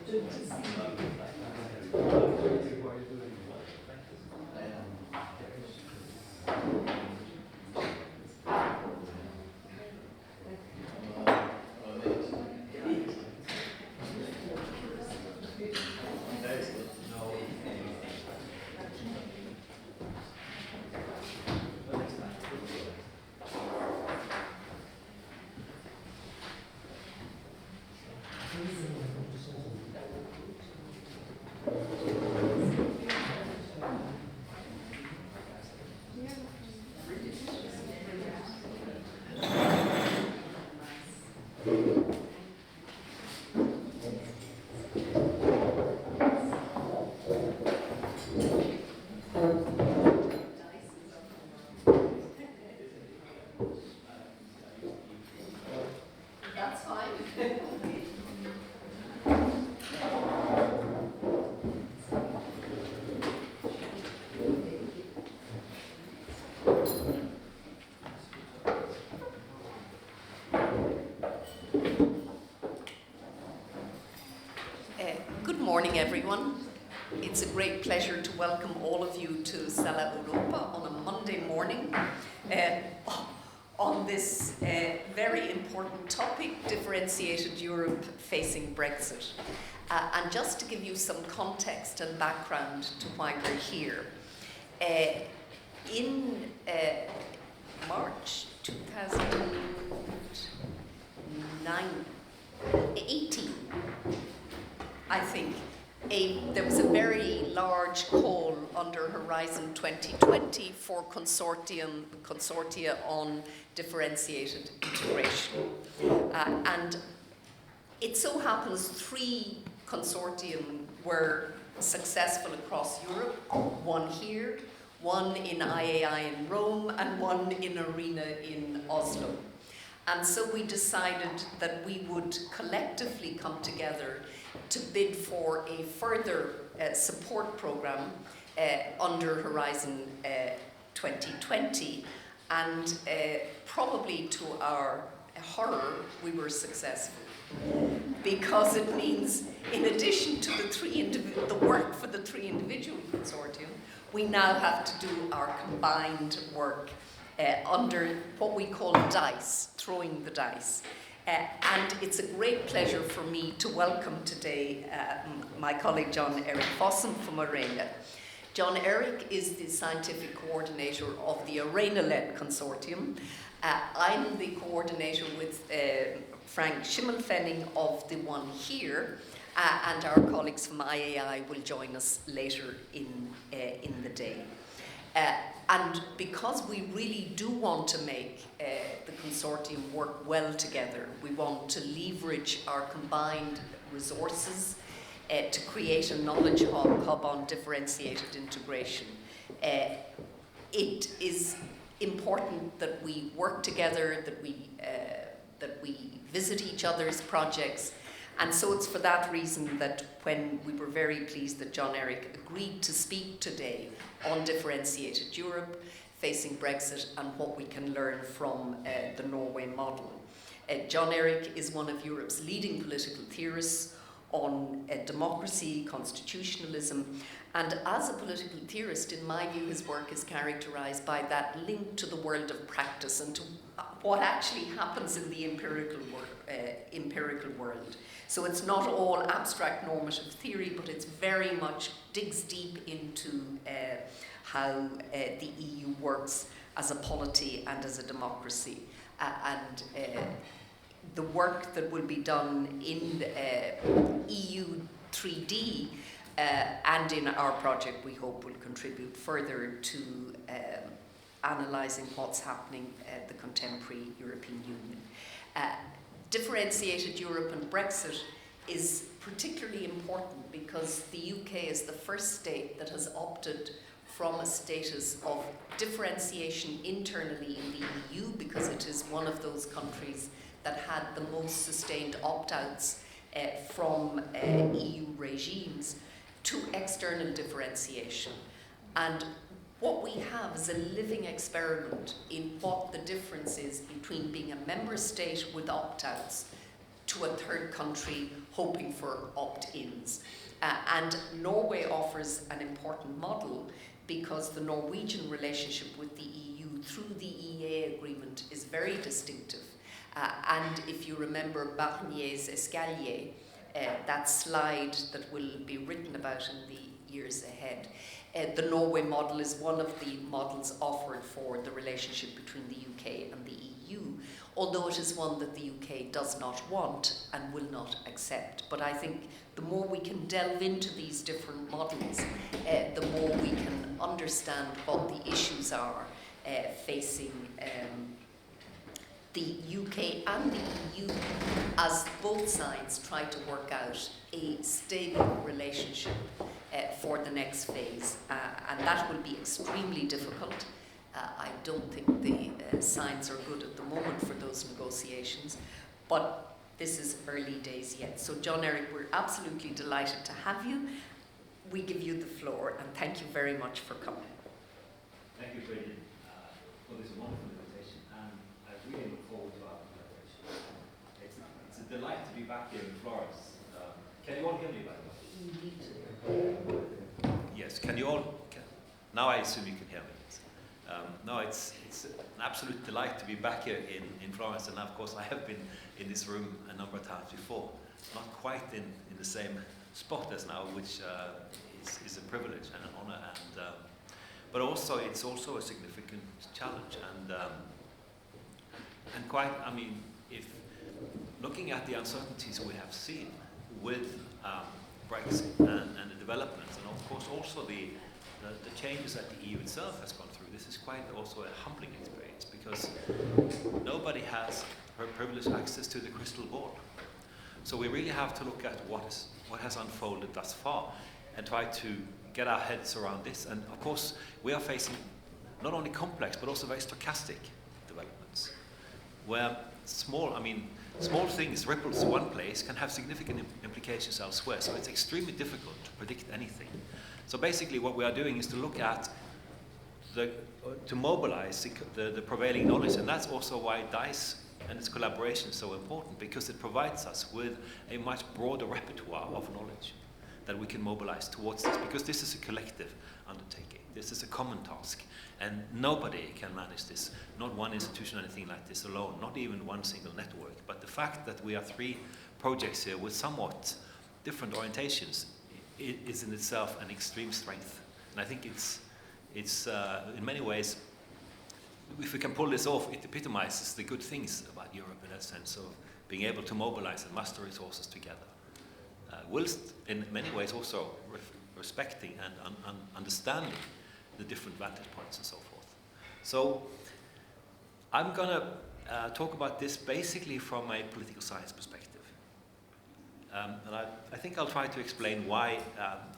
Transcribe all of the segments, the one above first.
Good morning, everyone. It's a great pleasure to welcome all of you to SocioEconomic on a Monday morning on this very important topic, differentiated Europe facing Brexit. And just to give you some context and background to why we're here, in March 2018, I think, there was a very large call under Horizon 2020 for consortia on differentiated integration. And it so happens 3 consortium were successful across Europe, one here, one in IAI in Rome, and one in ARENA in Oslo. And so we decided that we would collectively come together to bid for a further support program under Horizon 2020, and probably to our horror, we were successful, because it means, in addition to the work for the 3 individual consortium, we now have to do our combined work under what we call DICE, throwing the dice. And it's a great pleasure for me to welcome today my colleague John-Eric Fossum from ARENA. John-Eric is the scientific coordinator of the ARENA-led consortium. I'm the coordinator with Frank Schimmelfenning of the one here, and our colleagues from IAI will join us later in the day. And because we really do want to make the consortium work well together, we want to leverage our combined resources to create a knowledge hub on differentiated integration. It is important that we work together, that we visit each other's projects. And so it's for that reason that when we were very pleased that John-Eric agreed to speak today on differentiated Europe facing Brexit and what we can learn from the Norway model. John-Eric is one of Europe's leading political theorists on democracy, constitutionalism, and as a political theorist, in my view, his work is characterized by that link to the world of practice and to what actually happens in the empirical world. So it's not all abstract normative theory, but it's very much digs deep into how the EU works as a polity and as a democracy. And the work that will be done in EU 3D and in our project, we hope, will contribute further to analysing what's happening at the contemporary European Union. Differentiated Europe and Brexit is particularly important because the UK is the first state that has opted from a status of differentiation internally in the EU, because it is one of those countries that had the most sustained opt-outs from EU regimes, to external differentiation. And what we have is a living experiment in what the difference is between being a member state with opt-outs to a third country hoping for opt-ins. And Norway offers an important model because the Norwegian relationship with the EU through the EEA Agreement is very distinctive. And if you remember Barnier's escalier, that slide that will be written about in the years ahead, the Norway model is one of the models offered for the relationship between the UK and the EU, although it is one that the UK does not want and will not accept. But I think the more we can delve into these different models, the more we can understand what the issues are facing the UK and the EU as both sides try to work out a stable relationship for the next phase. And that will be extremely difficult. I don't think the signs are good at the moment for those negotiations, but this is early days yet. So John Eric, we're absolutely delighted to have you. We give you the floor, and thank you very much for coming. Thank you, Bridget, for this wonderful invitation, and I really look forward to our collaboration. It's a delight to be back here in Florence. Can you all hear me, by the way? Yes, can you all? Now I assume you can hear me. No, it's an absolute delight to be back here in Florence, and of course I have been in this room a number of times before. Not quite in the same spot as now, which is a privilege and an honor, and but also it's also a significant challenge, and quite, I mean, if looking at the uncertainties we have seen with Brexit and the developments, and of course also the changes that the EU itself has gone through, this is quite also a humbling experience, because nobody has privileged access to the crystal ball. So we really have to look at what has unfolded thus far and try to get our heads around this. And of course, we are facing not only complex but also very stochastic developments, where small things, ripples in one place, can have significant implications elsewhere. So it's extremely difficult to predict anything. So basically what we are doing is to look at to mobilize the prevailing knowledge, and that's also why DICE and its collaboration is so important, because it provides us with a much broader repertoire of knowledge that we can mobilize towards this, because this is a collective undertaking. This is a common task, and nobody can manage this, not one institution or anything like this alone, not even one single network. But the fact that we are 3 projects here with somewhat different orientations is in itself an extreme strength. And I think it's in many ways, if we can pull this off, it epitomizes the good things about Europe in that sense of being able to mobilize and muster resources together, whilst in many ways also respecting and understanding the different vantage points and so forth. So I'm going to talk about this basically from a political science perspective. And I think I'll try to explain why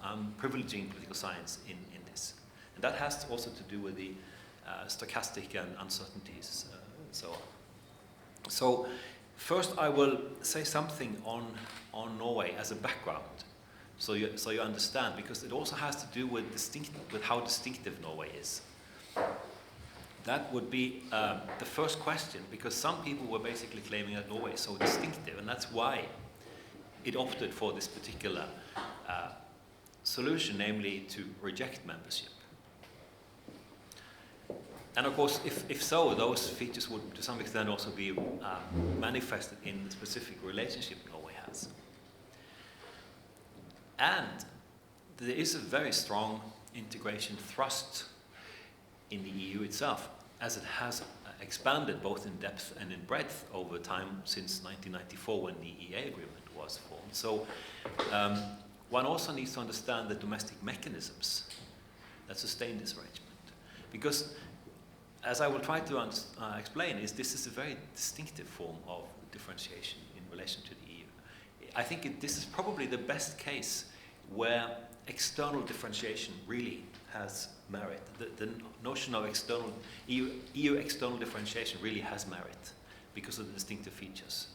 I'm privileging political science in this. And that has also to do with the stochastic and uncertainties and so on. So first I will say something on Norway as a background, so you understand, because it also has to do with how distinctive Norway is. That would be the first question, because some people were basically claiming that Norway is so distinctive, and that's why it opted for this particular solution, namely to reject membership. And of course, if so, those features would to some extent also be manifested in the specific relationship Norway has. And there is a very strong integration thrust in the EU itself, as it has expanded both in depth and in breadth over time since 1994, when the EEA Agreement was formed. So one also needs to understand the domestic mechanisms that sustain this arrangement, because, as I will try to explain, this is a very distinctive form of differentiation in relation to the EU. I think this is probably the best case where external differentiation really has merit. The notion of external EU external differentiation really has merit because of the distinctive features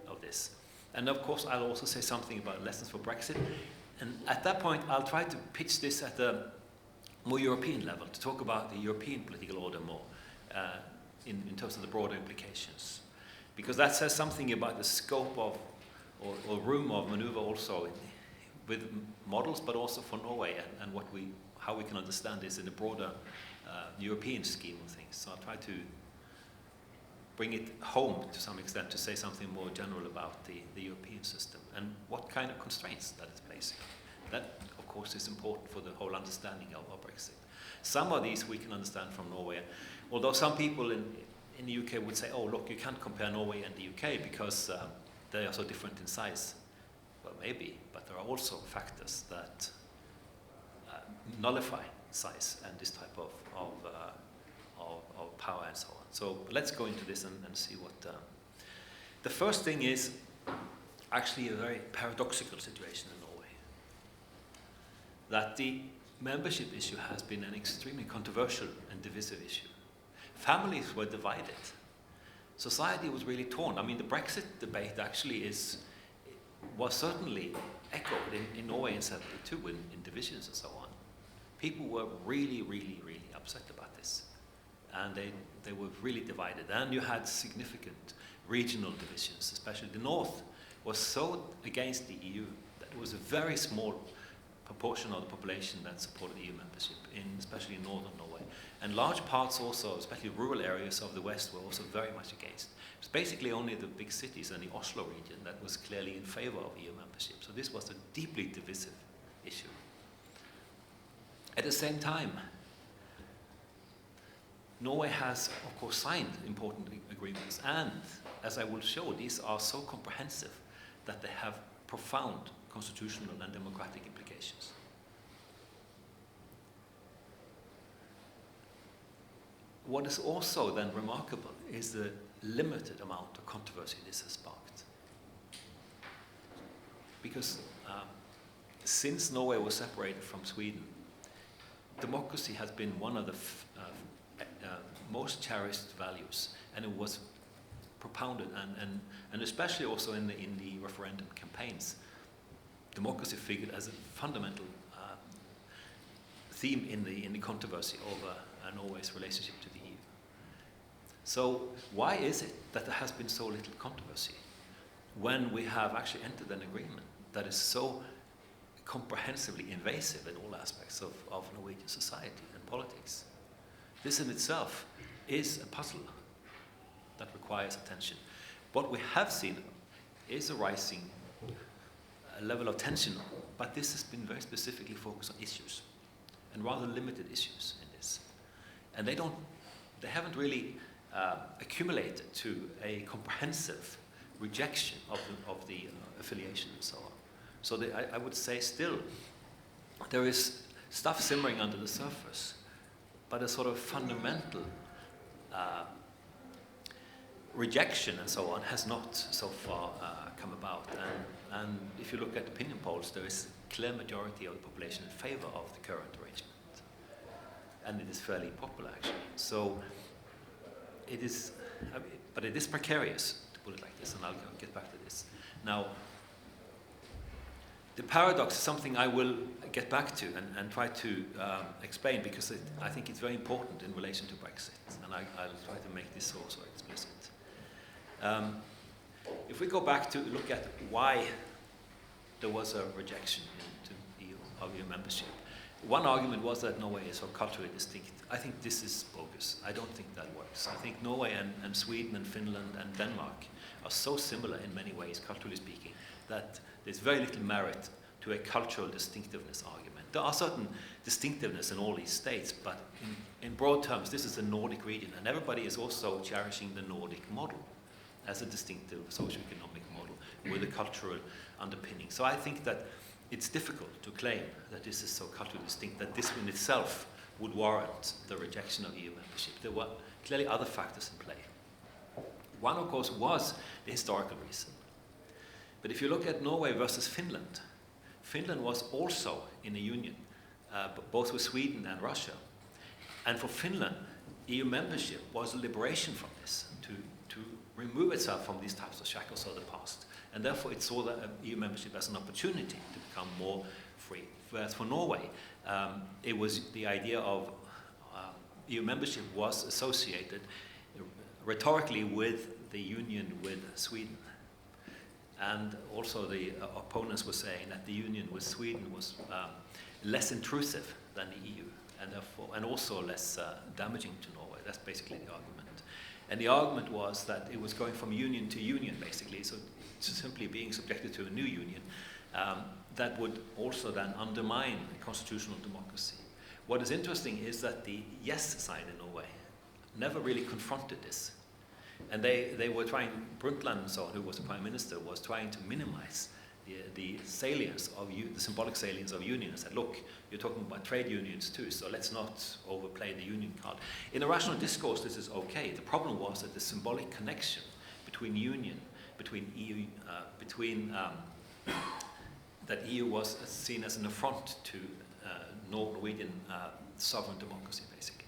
of this. And of course, I'll also say something about lessons for Brexit. And at that point, I'll try to pitch this at a more European level, to talk about the European political order more in terms of the broader implications. because that says something about the scope of, or room of maneuver also with models, but also for Norway and how we can understand this in a broader European scheme of things. So I'll try to bring it home to some extent to say something more general about the European system and what kind of constraints that is placing. That, of course, is important for the whole understanding of Brexit. Some of these we can understand from Norway, although some people in the UK would say, oh, look, you can't compare Norway and the UK because they are so different in size. Well, maybe, but there are also factors that nullify size and this type of power and so on. So let's go into this and see what... the first thing is actually a very paradoxical situation in Norway. That the membership issue has been an extremely controversial and divisive issue. Families were divided. Society was really torn. I mean, the Brexit debate actually was certainly echoed in Norway in 1972 in divisions and so on. People were really, really, really upset about this. And they were really divided. And you had significant regional divisions, especially the North was so against the EU that it was a very small proportion of the population that supported EU membership, especially in northern Norway. And large parts also, especially rural areas of the West, were also very much against. It was basically only the big cities and the Oslo region that was clearly in favor of EU membership. So this was a deeply divisive issue. At the same time, Norway has, of course, signed important agreements, and as I will show, these are so comprehensive that they have profound constitutional and democratic implications. What is also then remarkable is the limited amount of controversy this has sparked. Because since Norway was separated from Sweden, democracy has been one of the most cherished values, and it was propounded, and especially also in the referendum campaigns, democracy figured as a fundamental theme in the controversy over Norway's relationship to the EU. So why is it that there has been so little controversy when we have actually entered an agreement that is so comprehensively invasive in all aspects of Norwegian society and politics? This in itself is a puzzle that requires attention. What we have seen is a rising level of tension, but this has been very specifically focused on issues, and rather limited issues in this. And they haven't really accumulated to a comprehensive rejection of the affiliation and so on. So I would say still there is stuff simmering under the surface, but a sort of fundamental rejection and so on has not so far come about. And if you look at opinion polls, there is a clear majority of the population in favor of the current arrangement. And it is fairly popular, actually. So it is, but it is precarious, to put it like this, and I'll get back to this. Now, the paradox is something I will get back to and try to explain, because I think it's very important in relation to Brexit, and I'll try to make this also explicit. If we go back to look at why there was a rejection into EU membership, one argument was that Norway is so culturally distinct. I think this is bogus. I don't think that works. I think Norway and Sweden and Finland and Denmark are so similar in many ways, culturally speaking, that there's very little merit to a cultural distinctiveness argument. There are certain distinctiveness in all these states, but in broad terms, this is a Nordic region, and everybody is also cherishing the Nordic model as a distinctive socioeconomic model with a cultural underpinning. So I think that it's difficult to claim that this is so culturally distinct, that this in itself would warrant the rejection of EU membership. There were clearly other factors in play. One, of course, was the historical reason. But if you look at Norway versus Finland, Finland was also in a union, both with Sweden and Russia. And for Finland, EU membership was a liberation from this, to remove itself from these types of shackles of the past. And therefore it saw that EU membership as an opportunity to become more free. Whereas for Norway, it was the idea of EU membership was associated rhetorically with the union with Sweden. And also the opponents were saying that the union with Sweden was less intrusive than the EU, and therefore, and also less damaging to Norway. That's basically the argument. And the argument was that it was going from union to union, basically, so simply being subjected to a new union, that would also then undermine constitutional democracy. What is interesting is that the yes side in Norway never really confronted this. And they were trying, Brundtland and so on, who was the prime minister, was trying to minimize the salience of the symbolic salience of union, and said, look, you're talking about trade unions too, so let's not overplay the union card. In a rational discourse, this is okay. The problem was that the symbolic connection between union, between EU, that EU was seen as an affront to Norwegian sovereign democracy, basically,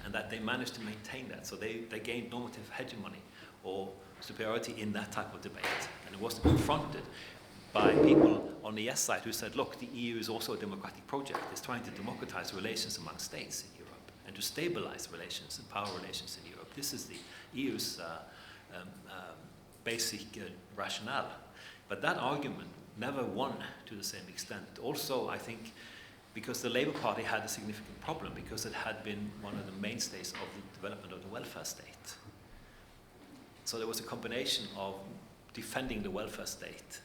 and that they managed to maintain that. So they gained normative hegemony or superiority in that type of debate, and it was confronted by people on the yes side who said, look, the EU is also a democratic project. It's trying to democratize relations among states in Europe and to stabilize relations and power relations in Europe. This is the EU's basic rationale. But that argument never won to the same extent. Also, I think, because the Labour Party had a significant problem, because it had been one of the mainstays of the development of the welfare state. So there was a combination of defending the welfare state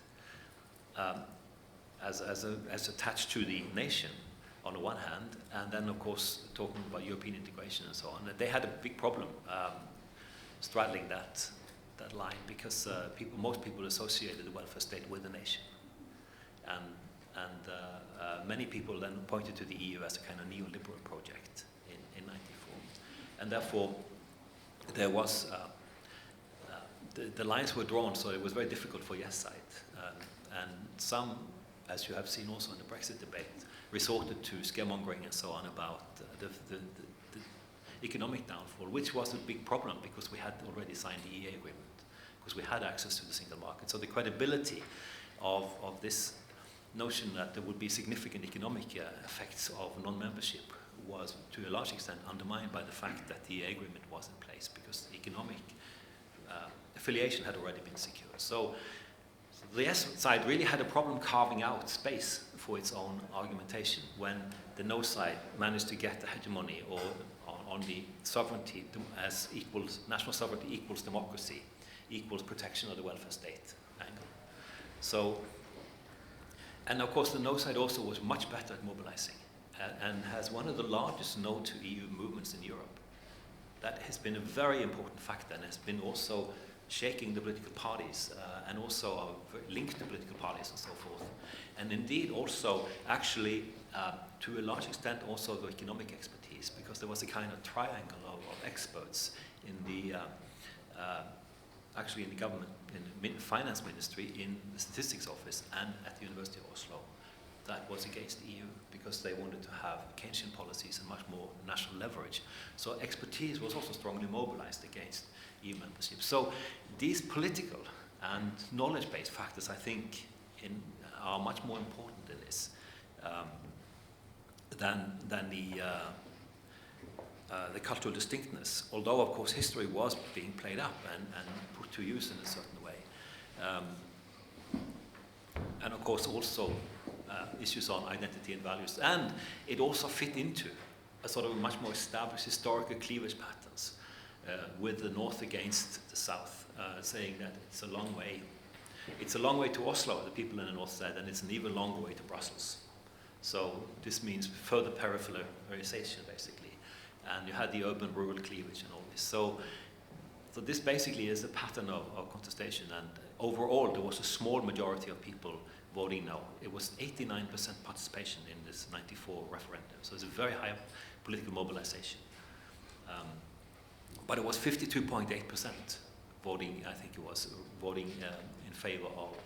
as attached to the nation on the one hand, and then of course talking about European integration and so on. They had a big problem straddling that line, because most people associated the welfare state with the nation, and many people then pointed to the EU as a kind of neoliberal project in '94, and therefore there was the lines were drawn, so it was very difficult for yes side. And some, as you have seen also in the Brexit debate, resorted to scaremongering and so on about the economic downfall, which was a big problem because we had already signed the EEA Agreement, because we had access to the single market. So the credibility of this notion that there would be significant economic effects of non-membership was to a large extent undermined by the fact that the EEA Agreement was in place, because the economic affiliation had already been secured. So the yes side really had a problem carving out space for its own argumentation when the no side managed to get the hegemony or on the sovereignty as equals national sovereignty equals democracy equals protection of the welfare state angle. So, and of course the no side also was much better at mobilizing and has one of the largest no to EU movements in Europe. That has been a very important factor and has been also shaking the political parties and also linked to political parties and so forth. And indeed also actually to a large extent also the economic expertise, because there was a kind of triangle of experts in the actually in the government, in the finance ministry, in the statistics office and at the University of Oslo that was against the EU because they wanted to have Keynesian policies and much more national leverage. So expertise was also strongly mobilized against EU membership. So these political and knowledge-based factors, I think, are much more important in this than the cultural distinctness. Although, of course, history was being played up and put to use in a certain way, and of course also issues on identity and values, and it also fit into a sort of much more established historical cleavage patterns. With the north against the south, saying that it's a long way to Oslo, the people in the north said, and it's an even longer way to Brussels. So this means further peripheralization, basically. And you had the urban-rural cleavage and all this. So this basically is a pattern of contestation, and overall there was a small majority of people voting no. It was 89% participation in this '94 referendum, so it's a very high political mobilization. But it was 52.8% voting, I think it was, voting in favor of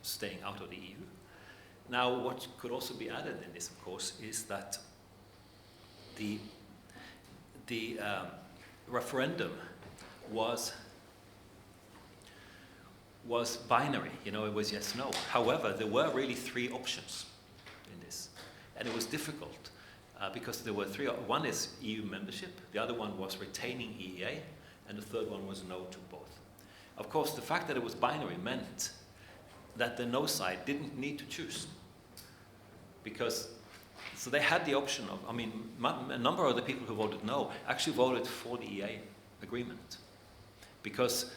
staying out of the EU. Now, what could also be added in this, of course, is that the referendum was binary, it was yes, no. However, there were really three options in this, and it was difficult. Because there were three. One is EU membership, the other one was retaining EEA, and the third one was no to both. of course, the fact that it was binary meant that the no side didn't need to choose. Because, so they had the option of, I mean, a number of the people who voted no actually voted for the EEA agreement. Because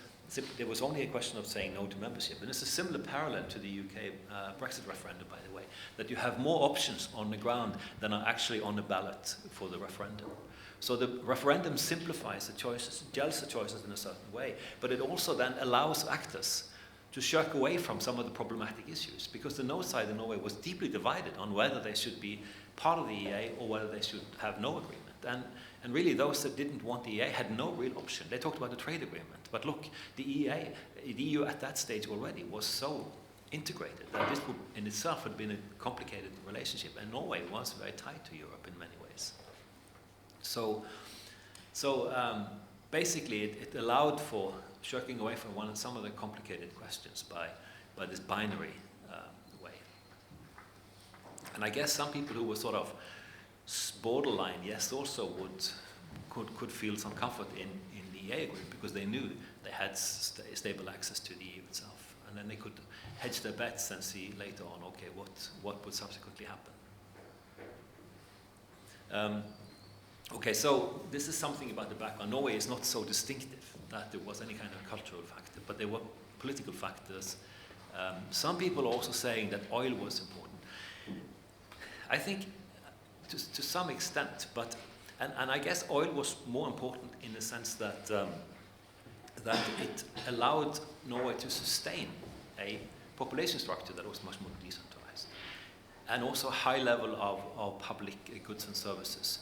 there was only a question of saying no to membership. And it's a similar parallel to the UK Brexit referendum, by the way, that you have more options on the ground than are actually on the ballot for the referendum. So the referendum simplifies the choices, gels the choices in a certain way, but it also then allows actors to shirk away from some of the problematic issues, because the no side in Norway was deeply divided on whether they should be part of the EEA or whether they should have no agreement. And really those that didn't want the EEA had no real option. They talked about the trade agreement, but look, the EEA, the EU at that stage already was so integrated that this would in itself had been a complicated relationship, and Norway was very tied to Europe in many ways. So basically it allowed for shirking away from some of the complicated questions by this binary way. And I guess some people who were sort of borderline yes also could feel some comfort in the EEA agreement, because they knew they had stable access to the EU itself, and then they could hedge their bets and see later on, okay, what would subsequently happen. Okay, so this is something about the background. Norway is not so distinctive that there was any kind of cultural factor, but there were political factors. Some people are also saying that oil was important. I think to some extent, but and I guess oil was more important in the sense that that it allowed Norway to sustain a population structure that was much more decentralized, and also a high level of public goods and services.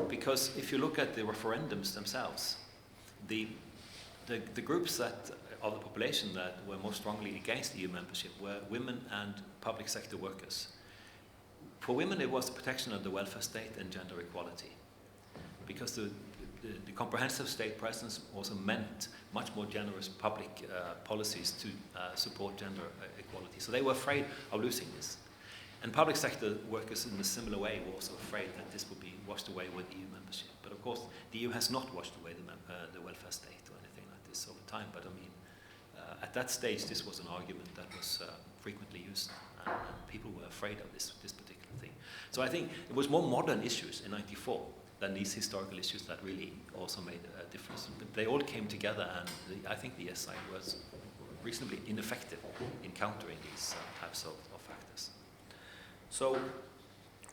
Because if you look at the referendums themselves, the groups of the population that were most strongly against EU membership were women and public sector workers. For women, it was the protection of the welfare state and gender equality, because the comprehensive state presence also meant much more generous public policies to support gender equality. So they were afraid of losing this. And public sector workers in a similar way were also afraid that this would be washed away with EU membership. But of course, the EU has not washed away the welfare state or anything like this over time. But I mean, at that stage, this was an argument that was frequently used, and people were afraid of this particular thing. So I think it was more modern issues in '94 than these historical issues that really also made a difference. But they all came together, and I think the yes side was reasonably ineffective in countering these types of factors. So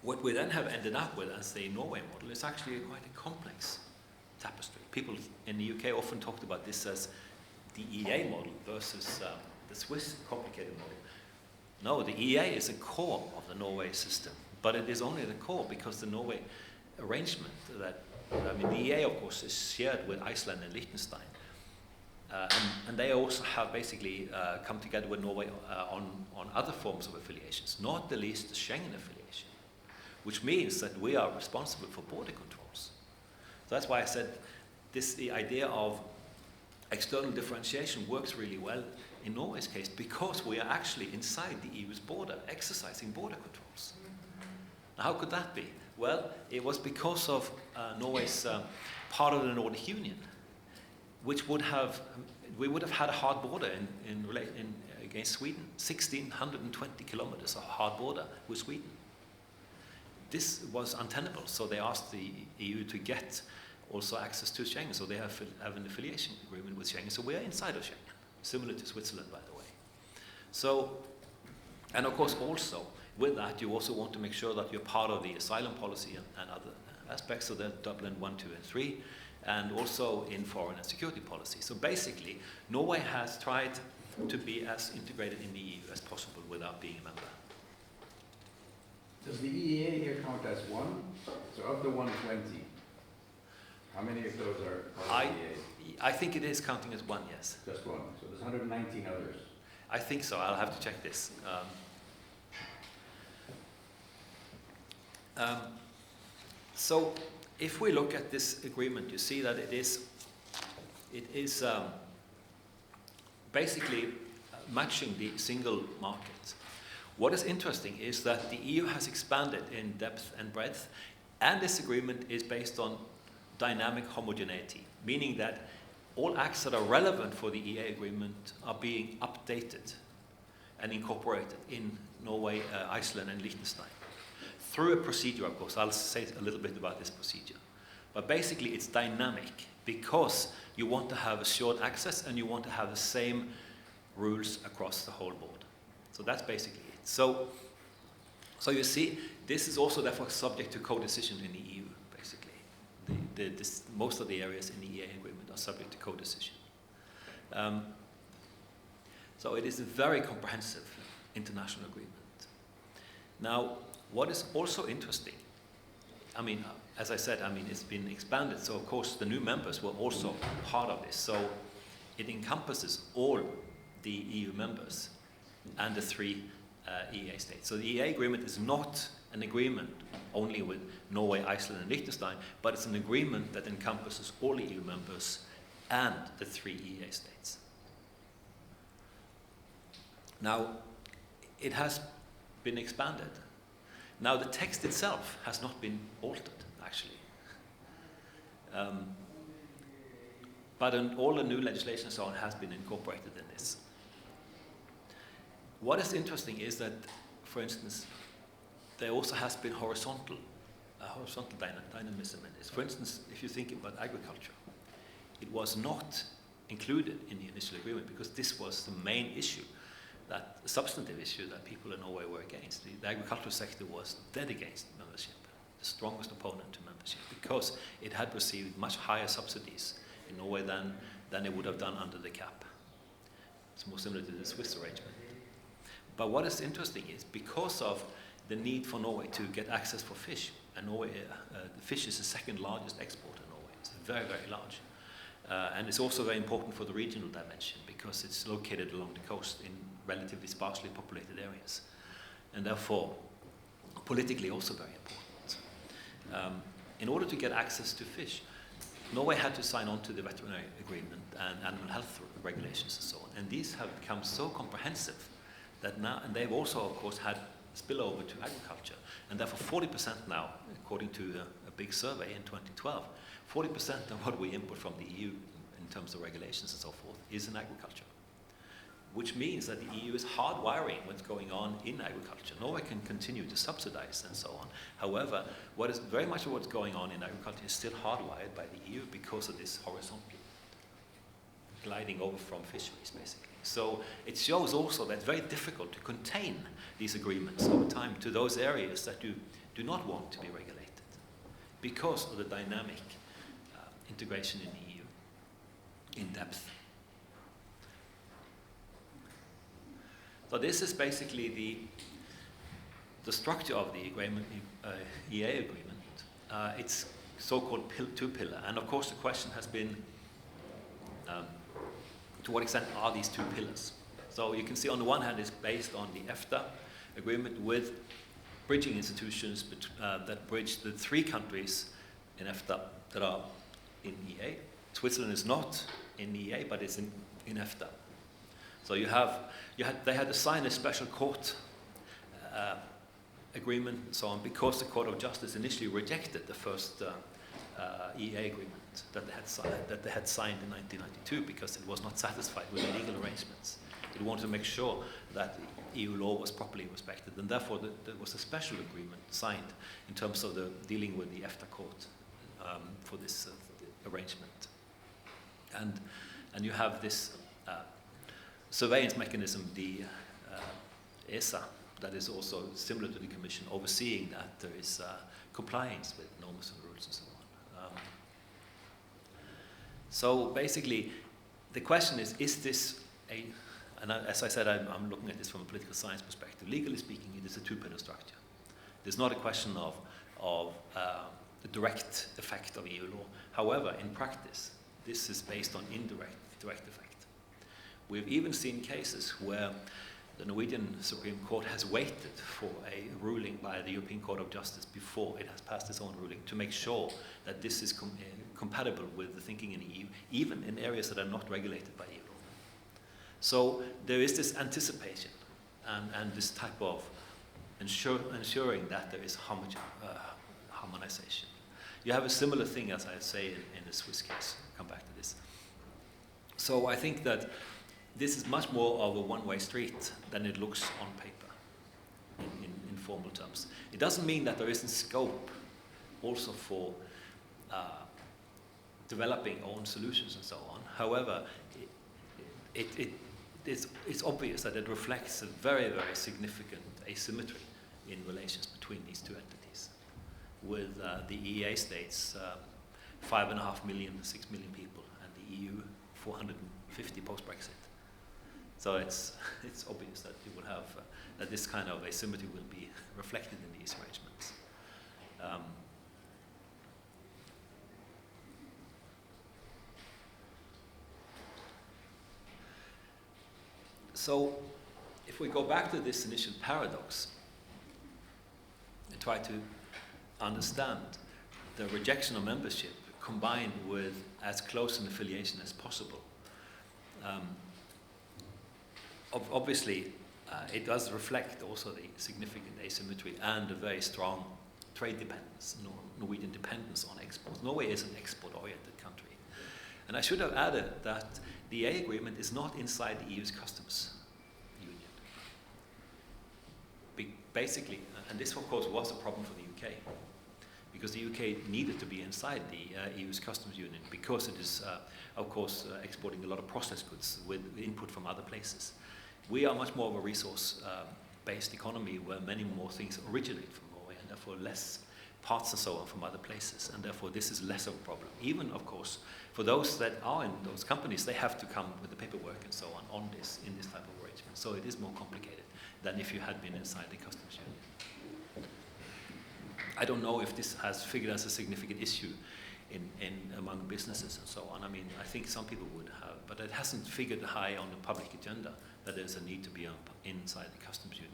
what we then have ended up with as the Norway model is actually quite a complex tapestry. People in the UK often talked about this as the EEA model versus the Swiss complicated model. No, the EEA is a core of the Norway system, but it is only the core because the Norway arrangement that, I mean, the EEA of course is shared with Iceland and Liechtenstein. And they also have basically come together with Norway on other forms of affiliations, not the least the Schengen affiliation, which means that we are responsible for border controls. So that's why I said the idea of external differentiation works really well in Norway's case, because we are actually inside the EU's border, exercising border controls. Now, how could that be? Well, it was because of Norway's part of the Nordic Union, which we would have had a hard border against Sweden, 1,620 kilometers of hard border with Sweden. This was untenable, so they asked the EU to get also access to Schengen, so they have an affiliation agreement with Schengen, so we are inside of Schengen, similar to Switzerland, by the way. So, and of course also, with that, you also want to make sure that you're part of the asylum policy and other aspects of the Dublin 1, 2, and 3, and also in foreign and security policy. So basically, Norway has tried to be as integrated in the EU as possible without being a member. Does the EEA here count as one? So of the 120, how many of those are part of the EEA? I think it is counting as one, yes. Just one. So there's 119 others. I think so. I'll have to check this. So if we look at this agreement, you see that it is basically matching the single market. What is interesting is that the EU has expanded in depth and breadth, and this agreement is based on dynamic homogeneity, meaning that all acts that are relevant for the EEA agreement are being updated and incorporated in Norway, Iceland, and Liechtenstein through a procedure, of course. I'll say a little bit about this procedure. But basically, it's dynamic because you want to have assured access and you want to have the same rules across the whole board. So that's basically it. So you see, this is also therefore subject to co-decision in the EU, basically. Most of the areas in the EEA agreement are subject to co-decision. So it is a very comprehensive international agreement. Now, what is also interesting, I mean, as I said, I mean, it's been expanded, so of course the new members were also part of this. So it encompasses all the EU members and the 3 EEA states. So the EEA agreement is not an agreement only with Norway, Iceland, and Liechtenstein, but it's an agreement that encompasses all the EU members and the 3 EEA states. Now, it has been expanded. Now, the text itself has not been altered, actually. But all the new legislation and so on has been incorporated in this. What is interesting is that, for instance, there also has been horizontal dynamism in this. For instance, if you think about agriculture, it was not included in the initial agreement because this was the main issue, that substantive issue that people in Norway were against. The agricultural sector was dead against membership, the strongest opponent to membership, because it had received much higher subsidies in Norway than it would have done under the cap. It's more similar to the Swiss arrangement. But what is interesting is because of the need for Norway to get access for fish, and Norway, the fish is the second largest exporter in Norway. It's very, very large. And it's also very important for the regional dimension because it's located along the coast in relatively sparsely populated areas. And therefore, politically also very important. In order to get access to fish, Norway had to sign on to the veterinary agreement and animal health regulations and so on. And these have become so comprehensive that now, and they've also, of course, had spillover to agriculture. And therefore 40% now, according to a big survey in 2012, 40% of what we import from the EU in terms of regulations and so forth is in agriculture. Which means that the EU is hardwiring what's going on in agriculture. Norway can continue to subsidize and so on. However, what is very much of what's going on in agriculture is still hardwired by the EU because of this horizontal gliding over from fisheries, basically. So it shows also that it's very difficult to contain these agreements over time to those areas that you do not want to be regulated because of the dynamic integration in the EU in depth. So this is basically the structure of the agreement, EEA agreement. It's so-called two-pillar, and of course the question has been to what extent are these 2 pillars? So you can see on the one hand it's based on the EFTA agreement with bridging institutions that bridge the 3 countries in EFTA that are in EEA. Switzerland is not in EEA, but it's in EFTA. So they had to sign a special court agreement and so on because the Court of Justice initially rejected the first EEA agreement that they had signed in 1992 because it was not satisfied with the legal arrangements. It wanted to make sure that EU law was properly respected, and therefore there was a special agreement signed in terms of the dealing with the EFTA court for this arrangement. And you have this surveillance mechanism, the ESA, that is also similar to the Commission, overseeing that there is compliance with norms and rules and so on. So basically, the question is this and as I said, I'm looking at this from a political science perspective. Legally speaking, it is a 2-pillar structure. There's not a question of the direct effect of EU law. However, in practice, this is based on direct effect. We've even seen cases where the Norwegian Supreme Court has waited for a ruling by the European Court of Justice before it has passed its own ruling to make sure that this is compatible with the thinking in the EU, even in areas that are not regulated by EU law. So there is this anticipation and this type of ensuring that there is harmonization. You have a similar thing, as I say, in the Swiss case. I'll come back to this. So I think that this is much more of a one-way street than it looks on paper in formal terms. It doesn't mean that there isn't scope also for developing own solutions and so on. However, it's obvious that it reflects a very, very significant asymmetry in relations between these two entities, with the EEA states 5.5 million, 6 million people, and the EU 450 post-Brexit. So it's obvious that you will have that this kind of asymmetry will be reflected in these arrangements. So if we go back to this initial paradox and try to understand the rejection of membership combined with as close an affiliation as possible, obviously it does reflect also the significant asymmetry and a very strong trade dependence, Norwegian dependence on exports. Norway is an export-oriented country. And I should have added that the EEA agreement is not inside the EU's customs union. Basically, and this of course was a problem for the UK, because the UK needed to be inside the EU's customs union because it is, of course, exporting a lot of processed goods with input from other places. We are much more of a resource-based economy where many more things originate from Norway and therefore less parts and so on from other places, and therefore this is less of a problem. Even, of course, for those that are in those companies, they have to come with the paperwork and so on this, in this type of arrangement. So it is more complicated than if you had been inside the customs union. I don't know if this has figured as a significant issue in among businesses and so on. I mean, I think some people would have, but it hasn't figured high on the public agenda that there's a need to be inside the customs union.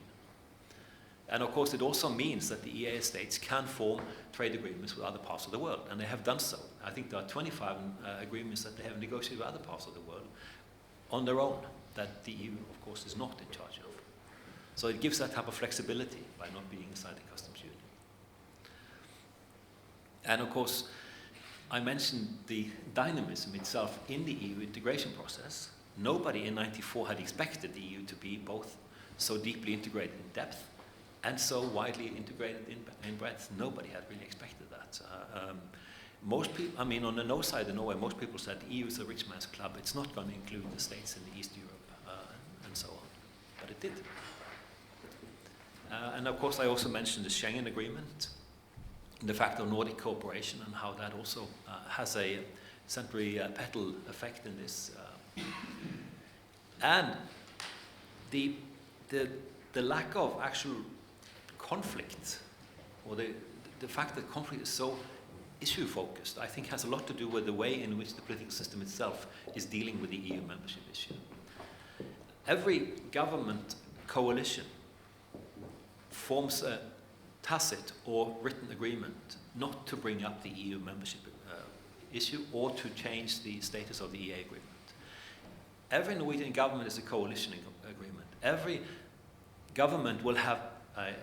And of course, it also means that the EEA states can form trade agreements with other parts of the world, and they have done so. I think there are 25 agreements that they have negotiated with other parts of the world on their own, that the EU, of course, is not in charge of. So it gives that type of flexibility by not being inside the customs union. And of course, I mentioned the dynamism itself in the EU integration process. Nobody in '94 had expected the EU to be both so deeply integrated in depth and so widely integrated in breadth. Nobody had really expected that. Most people, I mean, on the no side in Norway, most people said the EU is a rich man's club. It's not going to include the states in the East Europe and so on. But it did. And of course, I also mentioned the Schengen Agreement, the fact of Nordic cooperation and how that also has a centripetal effect in this. And the lack of actual conflict, or the fact that conflict is so issue-focused, I think has a lot to do with the way in which the political system itself is dealing with the EU membership issue. Every government coalition forms a tacit or written agreement not to bring up the EU membership issue or to change the status of the EEA agreement. Every Norwegian government is a coalition agreement. Every government will have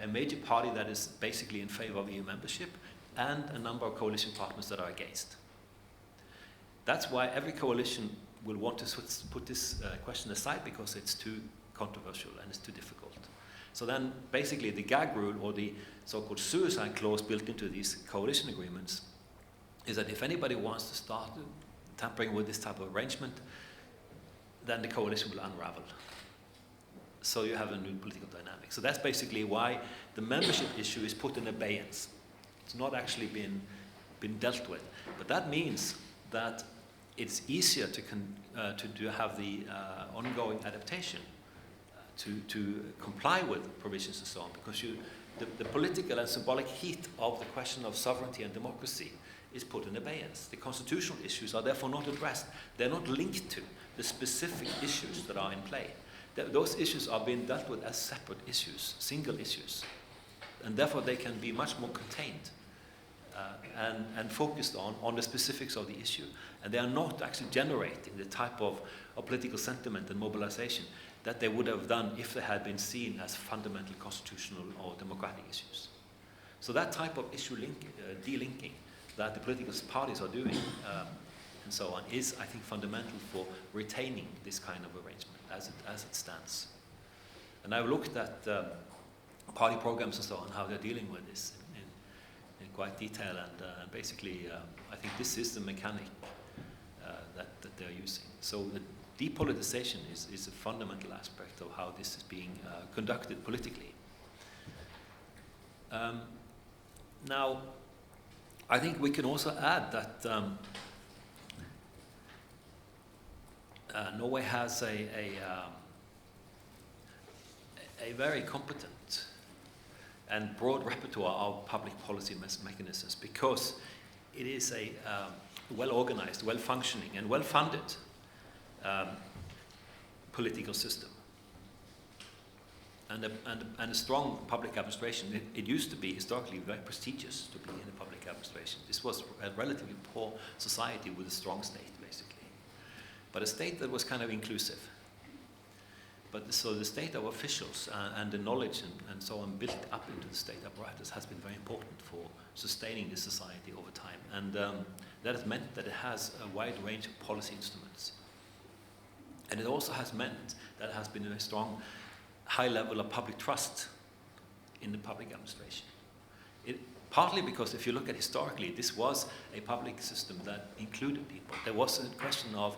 a major party that is basically in favor of EU membership and a number of coalition partners that are against. That's why every coalition will want to put this question aside, because it's too controversial and it's too difficult. So then basically the gag rule, or the so-called suicide clause built into these coalition agreements, is that if anybody wants to start tampering with this type of arrangement, then the coalition will unravel. So you have a new political dynamic. So that's basically why the membership issue is put in abeyance. It's not actually been dealt with. But that means that it's easier to have the ongoing adaptation to comply with provisions and so on, because the political and symbolic heat of the question of sovereignty and democracy is put in abeyance. The constitutional issues are therefore not addressed. They're not linked to the specific issues that are in play. Those issues are being dealt with as separate issues, single issues, and therefore they can be much more contained and focused on the specifics of the issue. And they are not actually generating the type of political sentiment and mobilization that they would have done if they had been seen as fundamental constitutional or democratic issues. So that type of issue delinking that the political parties are doing and so on is, I think, fundamental for retaining this kind of arrangement as it stands. And I've looked at party programs and so on, how they're dealing with this in quite detail, and basically I think this is the mechanic that they're using. So the depoliticization is a fundamental aspect of how this is being conducted politically. Now, I think we can also add that Norway has a very competent and broad repertoire of public policy mechanisms, because it is a well-organized, well-functioning, and well-funded political system. And a strong public administration. It used to be historically very prestigious to be in a public administration. This was a relatively poor society with a strong state, basically, but a state that was kind of inclusive. But so the state of officials and the knowledge and so on built up into the state apparatus has been very important for sustaining this society over time. And that has meant that it has a wide range of policy instruments. And it also has meant that it has been a strong, high level of public trust in the public administration. Partly because if you look at historically, this was a public system that included people. There was a question of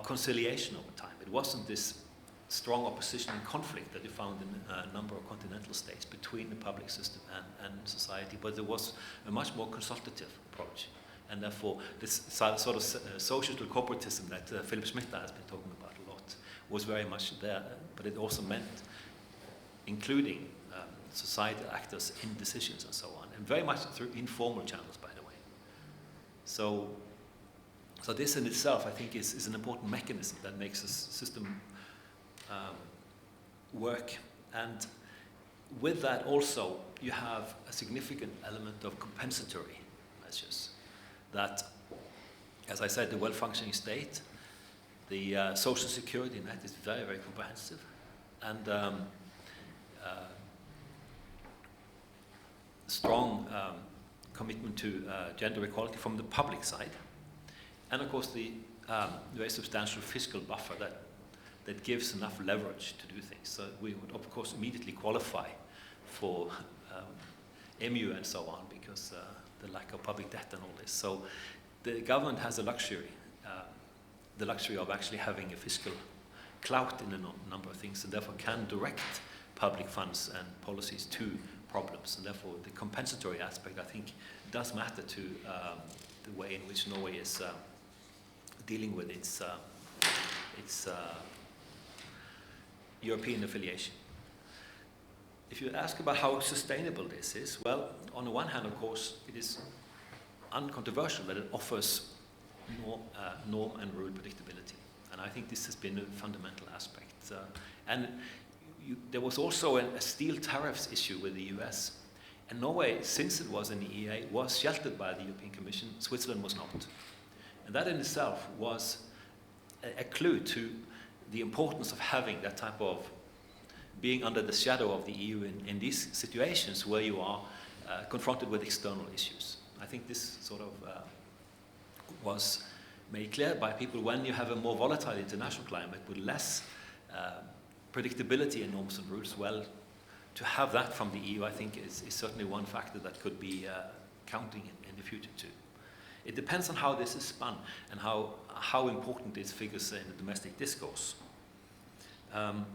conciliation over time. It wasn't this strong opposition and conflict that you found in a number of continental states between the public system and society, but there was a much more consultative approach. And therefore, this sort of social corporatism that Philip Schmidt has been talking about a lot was very much there, but it also meant including societal actors in decisions and so on, and very much through informal channels, by the way. So this in itself, I think, is an important mechanism that makes the system work. And with that also, you have a significant element of compensatory measures that, as I said, the well-functioning state, the social security net is very, very comprehensive, and strong commitment to gender equality from the public side, and of course the very substantial fiscal buffer that gives enough leverage to do things. So we would of course immediately qualify for EMU and so on, because the lack of public debt and all this. So the government has the luxury of actually having a fiscal clout in a number of things, and therefore can direct public funds and policies to problems. And therefore the compensatory aspect, I think, does matter to the way in which Norway is dealing with its European affiliation. If you ask about how sustainable this is, well, on the one hand, of course, it is uncontroversial that it offers norm and rule predictability. And I think this has been a fundamental aspect. There was also a steel tariffs issue with the US. And Norway, since it was in the EEA, was sheltered by the European Commission. Switzerland was not. And that in itself was a clue to the importance of having that type of being under the shadow of the EU in these situations where you are confronted with external issues. I think this sort of was made clear by people when you have a more volatile international climate with less predictability in norms and rules. Well, to have that from the EU, I think, is certainly one factor that could be counting in the future too. It depends on how this is spun and how important this figures in the domestic discourse. And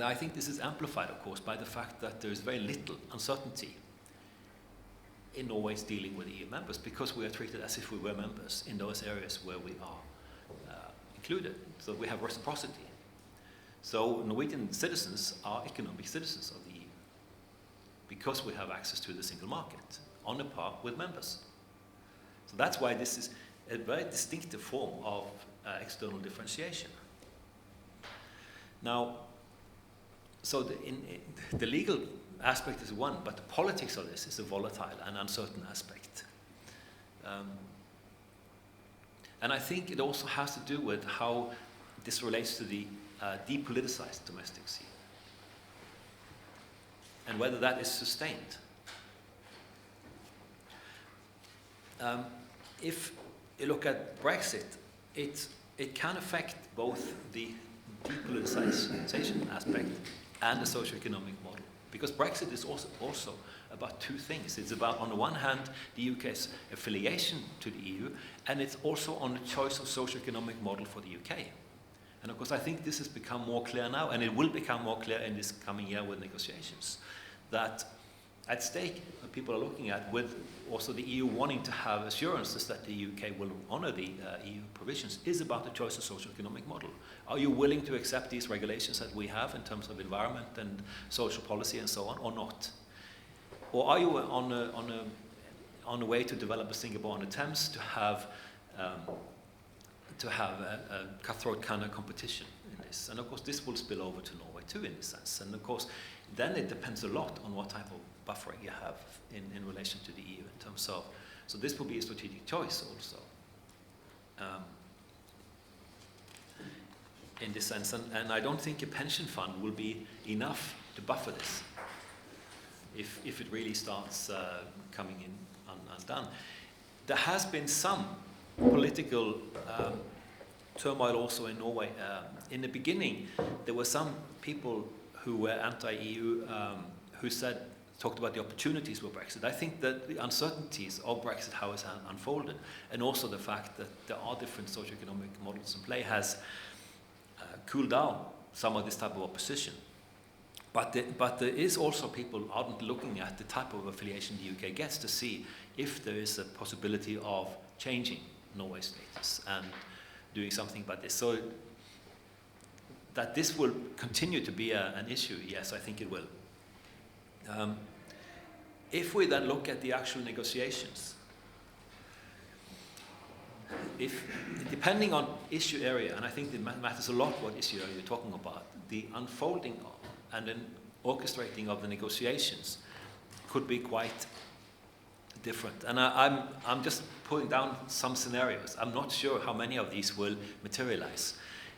I think this is amplified, of course, by the fact that there is very little uncertainty in Norway's dealing with EU members, because we are treated as if we were members in those areas where we are included. So we have reciprocity. So Norwegian citizens are economic citizens of the EU because we have access to the single market on a par with members. So that's why this is a very distinctive form of external differentiation. Now, so the legal aspect is one, but the politics of this is a volatile and uncertain aspect. And I think it also has to do with how this relates to the depoliticized domestic scene and whether that is sustained. If you look at Brexit, it can affect both the depoliticization aspect and the socioeconomic model. Because Brexit is also about two things. It's about, on the one hand, the UK's affiliation to the EU, and it's also on the choice of socioeconomic model for the UK. And of course, I think this has become more clear now, and it will become more clear in this coming year with negotiations, that at stake, people are looking at, with also the EU wanting to have assurances that the UK will honour the EU provisions, is about the choice of socioeconomic model. Are you willing to accept these regulations that we have in terms of environment and social policy and so on, or not? Or are you on a way to develop a Singapore attempts to have a cutthroat kind of competition in this? And of course, this will spill over to Norway too, in this sense. And of course, then it depends a lot on what type of buffering you have in relation to the EU in terms of, so this will be a strategic choice also in this sense. And I don't think a pension fund will be enough to buffer this if it really starts coming in undone. There has been some political turmoil also in Norway. In the beginning, there were some people who were anti-EU who talked about the opportunities with Brexit. I think that the uncertainties of Brexit, how it's unfolded, and also the fact that there are different socioeconomic models in play has cooled down some of this type of opposition. But there is also people ardently looking at the type of affiliation the UK gets to see if there is a possibility of changing Norway's status and doing something about this. So that this will continue to be an issue, yes, I think it will. If we then look at the actual negotiations, depending on issue area, and I think it matters a lot what issue area you're talking about, the unfolding of and then orchestrating of the negotiations could be quite different. And I'm just putting down some scenarios. I'm not sure how many of these will materialize.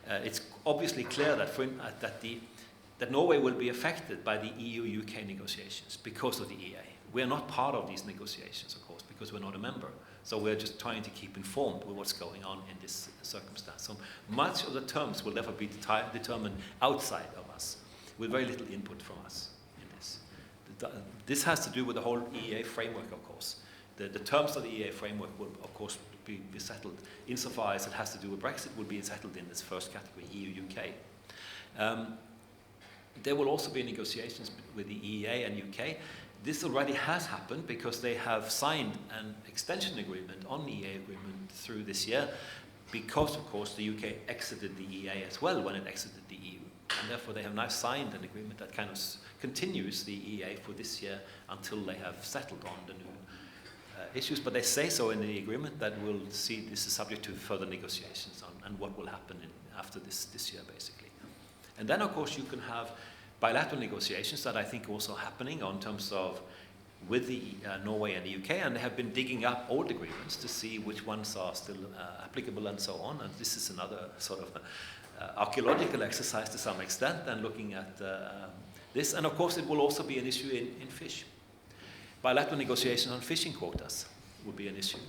It's obviously clear that Norway will be affected by the EU-UK negotiations because of the EEA. We are not part of these negotiations, of course, because we're not a member. So we're just trying to keep informed with what's going on in this circumstance. So much of the terms will never be determined outside of us, with very little input from us in this. This has to do with the whole EEA framework, of course. The terms of the EEA framework will, of course, be settled insofar as it has to do with Brexit, will be settled in this first category, EU-UK. There will also be negotiations with the EEA and UK. This already has happened because they have signed an extension agreement on the EEA agreement through this year because, of course, the UK exited the EEA as well when it exited the EU. And therefore, they have now signed an agreement that kind of continues the EEA for this year until they have settled on the new issues. But they say so in the agreement that we'll see this is subject to further negotiations on what will happen after this year, basically. And then, of course, you can have bilateral negotiations that I think are also happening in terms of with the Norway and the UK, and they have been digging up old agreements to see which ones are still applicable and so on. And this is another sort of archaeological exercise to some extent, and looking at this. And of course, it will also be an issue in fish. Bilateral negotiations on fishing quotas will be an issue.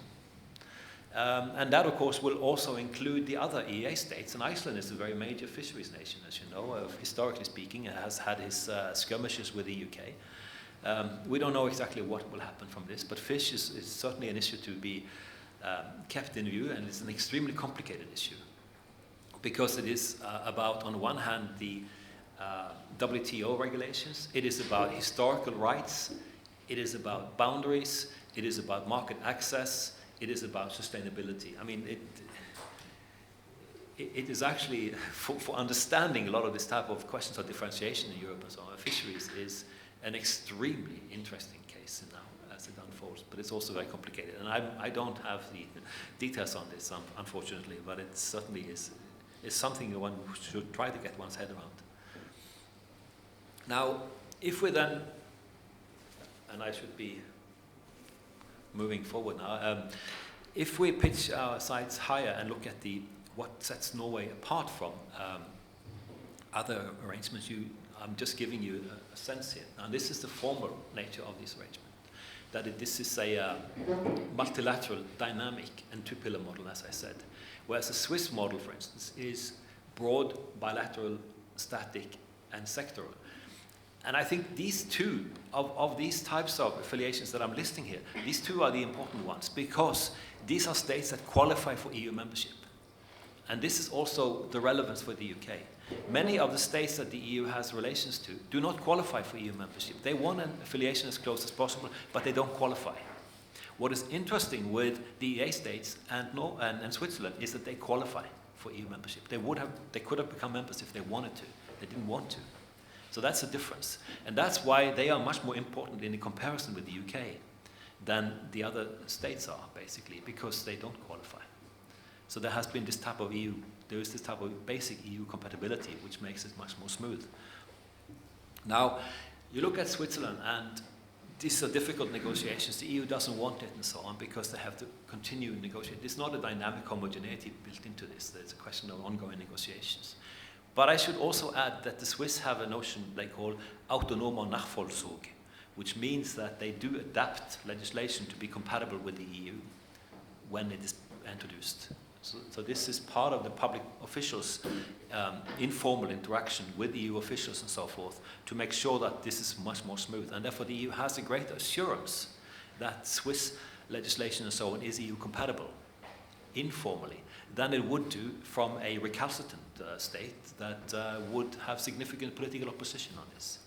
And that, of course, will also include the other EEA states. And Iceland is a very major fisheries nation, as you know. Historically speaking, it has had its skirmishes with the UK. We don't know exactly what will happen from this, but fish is certainly an issue to be kept in view, and it's an extremely complicated issue because it is about, on the one hand, the WTO regulations. It is about historical rights. It is about boundaries. It is about market access. It is about sustainability. I mean, it is actually, for understanding a lot of this type of questions of differentiation in Europe and so on, fisheries is an extremely interesting case now as it unfolds, but it's also very complicated. And I don't have the details on this, unfortunately, but it certainly is something one should try to get one's head around. Now, if we then, and I should be moving forward now, if we pitch our sights higher and look at what sets Norway apart from other arrangements, I'm just giving you a sense here. Now, this is the formal nature of this arrangement. that this is a multilateral, dynamic, and two-pillar model, as I said. Whereas the Swiss model, for instance, is broad, bilateral, static, and sectoral. And I think these two, of these types of affiliations that I'm listing here, these two are the important ones, because these are states that qualify for EU membership. And this is also the relevance for the UK. Many of the states that the EU has relations to do not qualify for EU membership. They want an affiliation as close as possible, but they don't qualify. What is interesting with the EEA states and Switzerland is that they qualify for EU membership. They could have become members if they wanted to. They didn't want to. So that's the difference. And that's why they are much more important in the comparison with the UK than the other states are, basically, because they don't qualify. So there has been this type of there is this type of basic EU compatibility, which makes it much more smooth. Now, you look at Switzerland, and these are difficult negotiations. The EU doesn't want it and so on, because they have to continue to negotiate. There's not a dynamic homogeneity built into this. There's a question of ongoing negotiations. But I should also add that the Swiss have a notion they call autonomer Nachvollzug, which means that they do adapt legislation to be compatible with the EU when it is introduced. So this is part of the public officials' informal interaction with EU officials and so forth to make sure that this is much more smooth. And therefore the EU has a greater assurance that Swiss legislation and so on is EU compatible informally than it would do from a recalcitrant state that would have significant political opposition on this.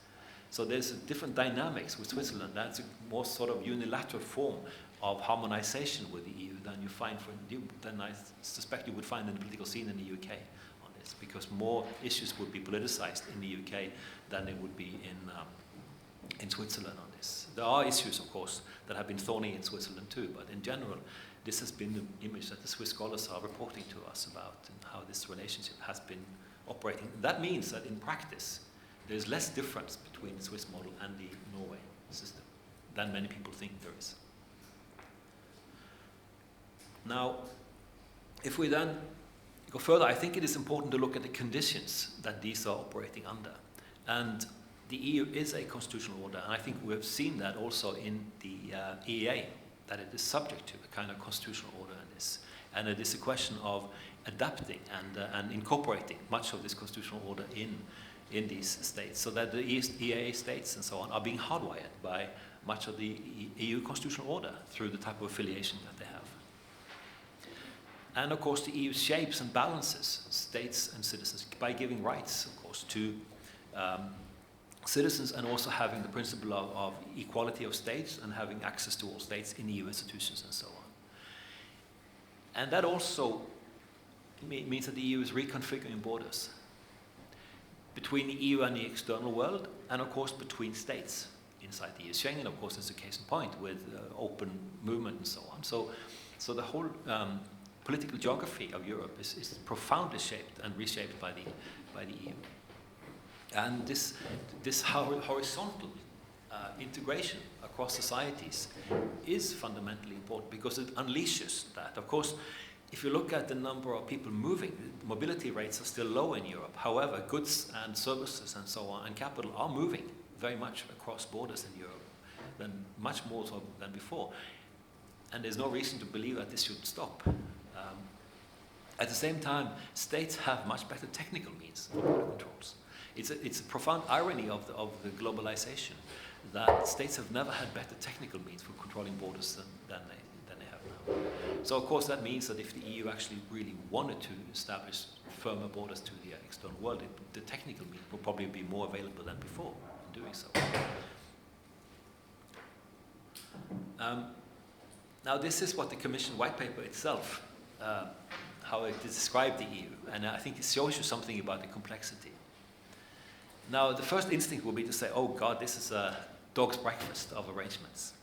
So there's different dynamics with Switzerland. That's a more sort of unilateral form of harmonization with the EU than you find than I suspect you would find in the political scene in the UK on this, because more issues would be politicized in the UK than they would be in Switzerland on this. There are issues, of course, that have been thorny in Switzerland too, but in general, this has been the image that the Swiss scholars are reporting to us about and how this relationship has been operating. That means that in practice, there's less difference between the Swiss model and the Norway system than many people think there is. Now, if we then go further, I think it is important to look at the conditions that these are operating under. And the EU is a constitutional order, and I think we have seen that also in the EEA, that it is subject to a kind of constitutional order in this. And it is a question of adapting and incorporating much of this constitutional order in these states, so that the EEA states and so on are being hardwired by much of the EU constitutional order through the type of affiliation that they have. And of course, the EU shapes and balances states and citizens by giving rights, of course, to citizens, and also having the principle of equality of states and having access to all states in EU institutions and so on. And that also means that the EU is reconfiguring borders between the EU and the external world, and of course between states inside the EU. Schengen, of course, is a case in point with open movement and so on. So the whole political geography of Europe is profoundly shaped and reshaped by the EU. And this horizontal integration across societies is fundamentally important because it unleashes that. Of course, if you look at the number of people moving, mobility rates are still low in Europe. However, goods and services and so on and capital are moving very much across borders in Europe, much more so than before. And there's no reason to believe that this should stop. At the same time, states have much better technical means for border controls. It's a profound irony of the globalization that states have never had better technical means for controlling borders than they have now. So of course that means that if the EU actually really wanted to establish firmer borders to the external world, the technical means will probably be more available than before in doing so. Now this is what the Commission white paper itself, how it described the EU, and I think it shows you something about the complexity. Now, the first instinct will be to say, oh God, this is a dog's breakfast of arrangements.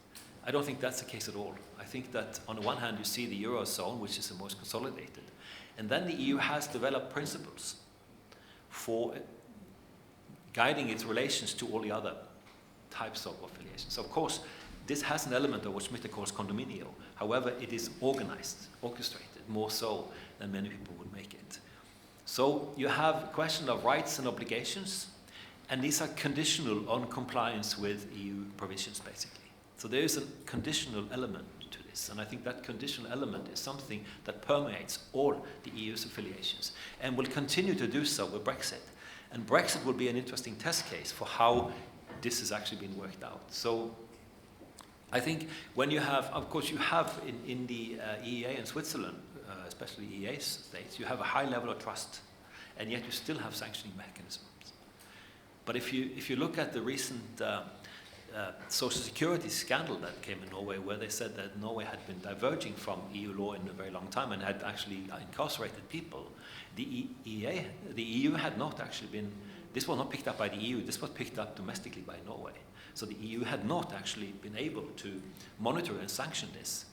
I don't think that's the case at all. I think that on the one hand, you see the Eurozone, which is the most consolidated, and then the EU has developed principles for guiding its relations to all the other types of affiliations. Of course, this has an element of what Schmitt calls condominio. However, it is organized, orchestrated, more so than many people would make it. So you have a question of rights and obligations, and these are conditional on compliance with EU provisions, basically. So there is a conditional element to this, and I think that conditional element is something that permeates all the EU's affiliations and will continue to do so with Brexit. And Brexit will be an interesting test case for how this has actually been worked out. So I think when you have, of course, you have in the EEA and Switzerland, especially EEA states, you have a high level of trust, and yet you still have sanctioning mechanisms. But if you look at the recent social security scandal that came in Norway, where they said that Norway had been diverging from EU law in a very long time and had actually incarcerated people, the EU had not actually been, this was not picked up by the EU, this was picked up domestically by Norway. So the EU had not actually been able to monitor and sanction this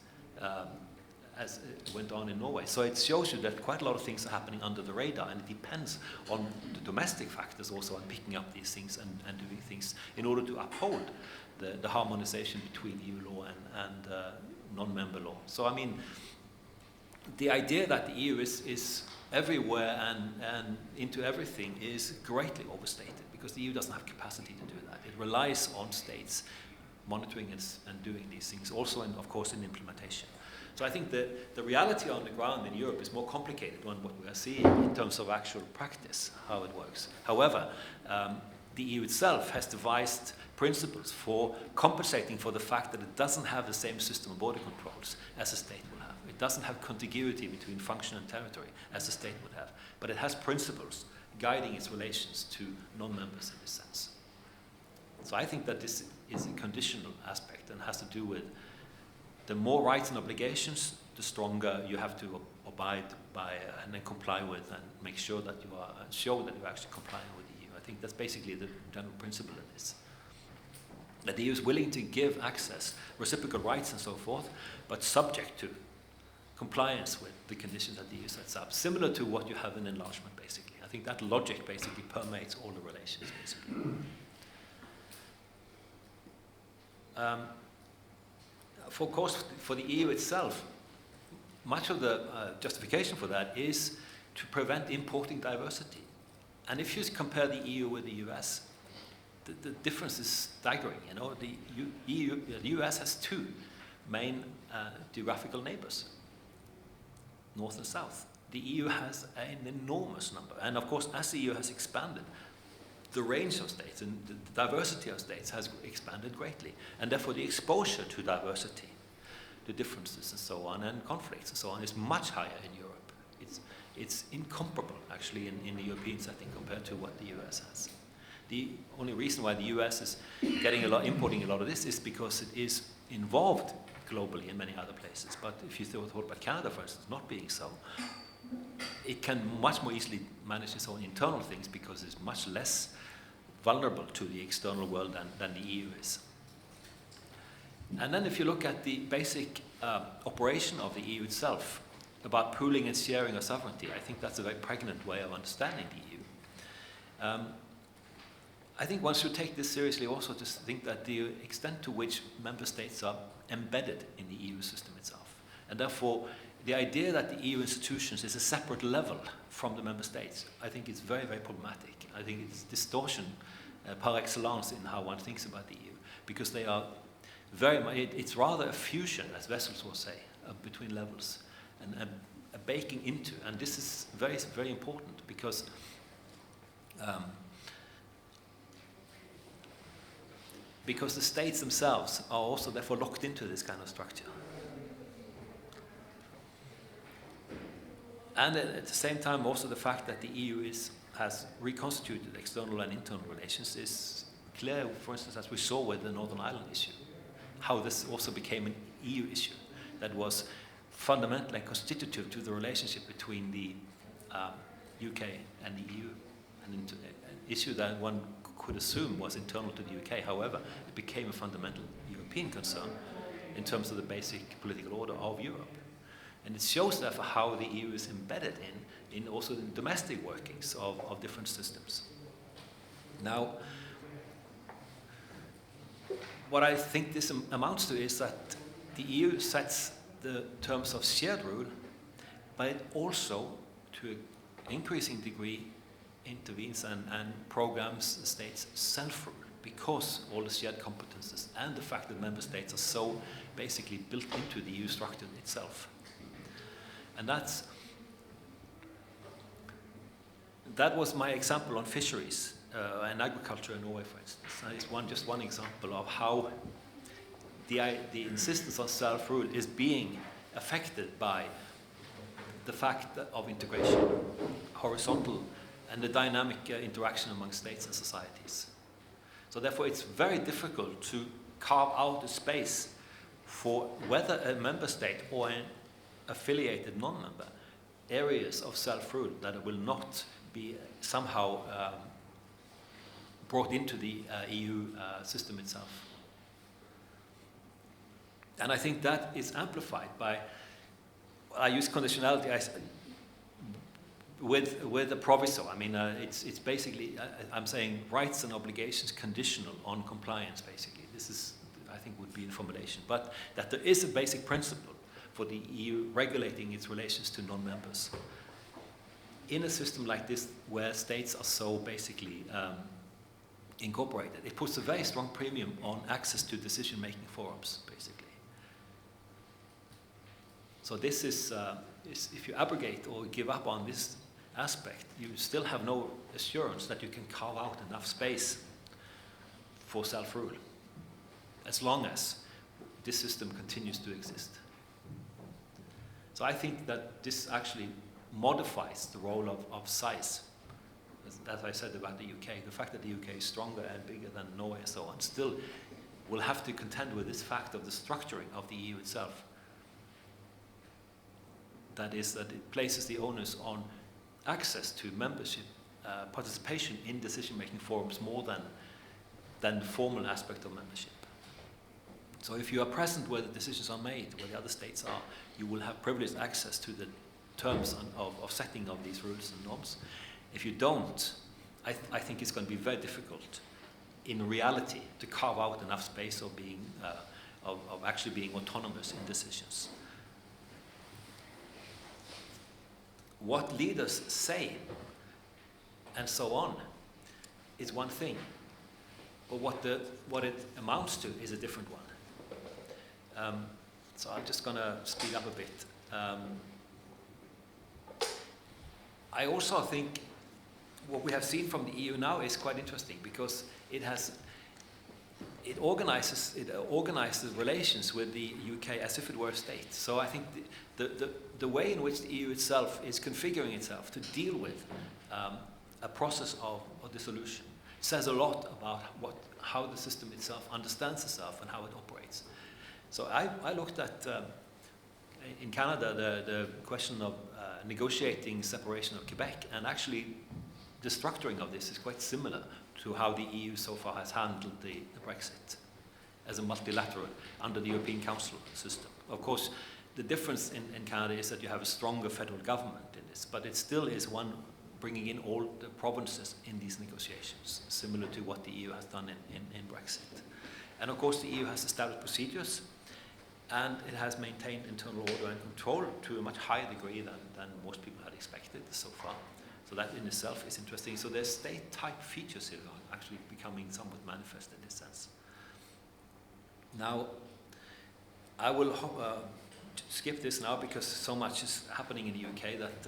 as it went on in Norway. So it shows you that quite a lot of things are happening under the radar, and it depends on the domestic factors also on picking up these things and doing things in order to uphold the harmonization between EU law and non-member law. So I mean, the idea that the EU is everywhere and into everything is greatly overstated, because the EU doesn't have capacity to do that. It relies on states monitoring and doing these things, also, of course, in implementation. So I think the reality on the ground in Europe is more complicated than what we are seeing in terms of actual practice, how it works. However, the EU itself has devised principles for compensating for the fact that it doesn't have the same system of border controls as a state will have. It doesn't have contiguity between function and territory as a state would have. But it has principles guiding its relations to non-members in this sense. So I think that this is a conditional aspect and has to do with the more rights and obligations, the stronger you have to abide by and then comply with, and make sure that you are show that you're actually complying with the EU. I think that's basically the general principle of this. That the EU is willing to give access, reciprocal rights and so forth, but subject to compliance with the conditions that the EU sets up, similar to what you have in enlargement, basically. I think that logic basically permeates all the relations, basically. Of course, for the EU itself, much of the justification for that is to prevent importing diversity. And if you compare the EU with the US, the difference is staggering. You know, the US has two main geographical neighbors, north and south. The EU has an enormous number. And of course, as the EU has expanded, the range of states and the diversity of states has expanded greatly. And therefore, the exposure to diversity, the differences and so on, and conflicts and so on, is much higher in Europe. It's incomparable, actually, in the European setting compared to what the US has. The only reason why the US is importing a lot of this is because it is involved globally in many other places. But if you thought about Canada, for instance, not being so, it can much more easily manage its own internal things because it's much less vulnerable to the external world than the EU is. And then if you look at the basic operation of the EU itself, about pooling and sharing of sovereignty, I think that's a very pregnant way of understanding the EU. I think one should take this seriously also to think that the extent to which member states are embedded in the EU system itself. And therefore, the idea that the EU institutions is a separate level from the member states, I think is very, very problematic. I think it's distortion par excellence in how one thinks about the EU, because they are very much, it's rather a fusion, as Wessels will say, between levels and a baking into. And this is very, very important because the states themselves are also therefore locked into this kind of structure. And at the same time, also the fact that the EU has reconstituted external and internal relations is clear, for instance, as we saw with the Northern Ireland issue, how this also became an EU issue that was fundamental and constitutive to the relationship between the UK and the EU, an issue that one could assume was internal to the UK. However, it became a fundamental European concern in terms of the basic political order of Europe. And it shows, therefore, how the EU is embedded in also the domestic workings of different systems. Now, what I think this amounts to is that the EU sets the terms of shared rule, but it also, to an increasing degree, intervenes and programs the states' self-rule. because all the shared competences and the fact that member states are so basically built into the EU structure itself. And that was my example on fisheries and agriculture in Norway, for instance. And it's just one example of how the insistence on self-rule is being affected by the fact of integration, horizontal, and the dynamic interaction among states and societies. So therefore it's very difficult to carve out a space for whether a member state or an affiliated non-member areas of self-rule that will not be somehow brought into the EU system itself. And I think that is amplified by, I use conditionality with a proviso. I mean, it's basically, I'm saying rights and obligations conditional on compliance, basically. This is, I think, would be the formulation. But that there is a basic principle for the EU regulating its relations to non-members. In a system like this, where states are so basically incorporated, it puts a very strong premium on access to decision-making forums, basically. So this is if you abrogate or give up on this aspect, you still have no assurance that you can carve out enough space for self-rule, as long as this system continues to exist. So I think that this actually modifies the role of size. As I said about the UK, the fact that the UK is stronger and bigger than Norway and so on, still will have to contend with this fact of the structuring of the EU itself. That is, that it places the onus on access to membership, participation in decision-making forums more than the formal aspect of membership. So if you are present where the decisions are made, where the other states are, you will have privileged access to the terms of setting of these rules and norms. If you don't, I think it's going to be very difficult in reality to carve out enough space of being, of actually being autonomous in decisions. What leaders say and so on is one thing, but what it amounts to is a different one. So I'm just going to speed up a bit. I also think what we have seen from the EU now is quite interesting, because it organizes relations with the UK as if it were a state. So I think the way in which the EU itself is configuring itself to deal with a process of dissolution says a lot about how the system itself understands itself and how it operates. So I looked at, in Canada, the question of negotiating separation of Quebec, and actually the structuring of this is quite similar to how the EU so far has handled the Brexit as a multilateral under the European Council system. Of course, the difference in Canada is that you have a stronger federal government in this, but it still is one bringing in all the provinces in these negotiations, similar to what the EU has done in Brexit. And of course, the EU has established procedures, and it has maintained internal order and control to a much higher degree than most people had expected so far. So that in itself is interesting. So there's state-type features here are actually becoming somewhat manifest in this sense. Now, I will skip this now because so much is happening in the UK that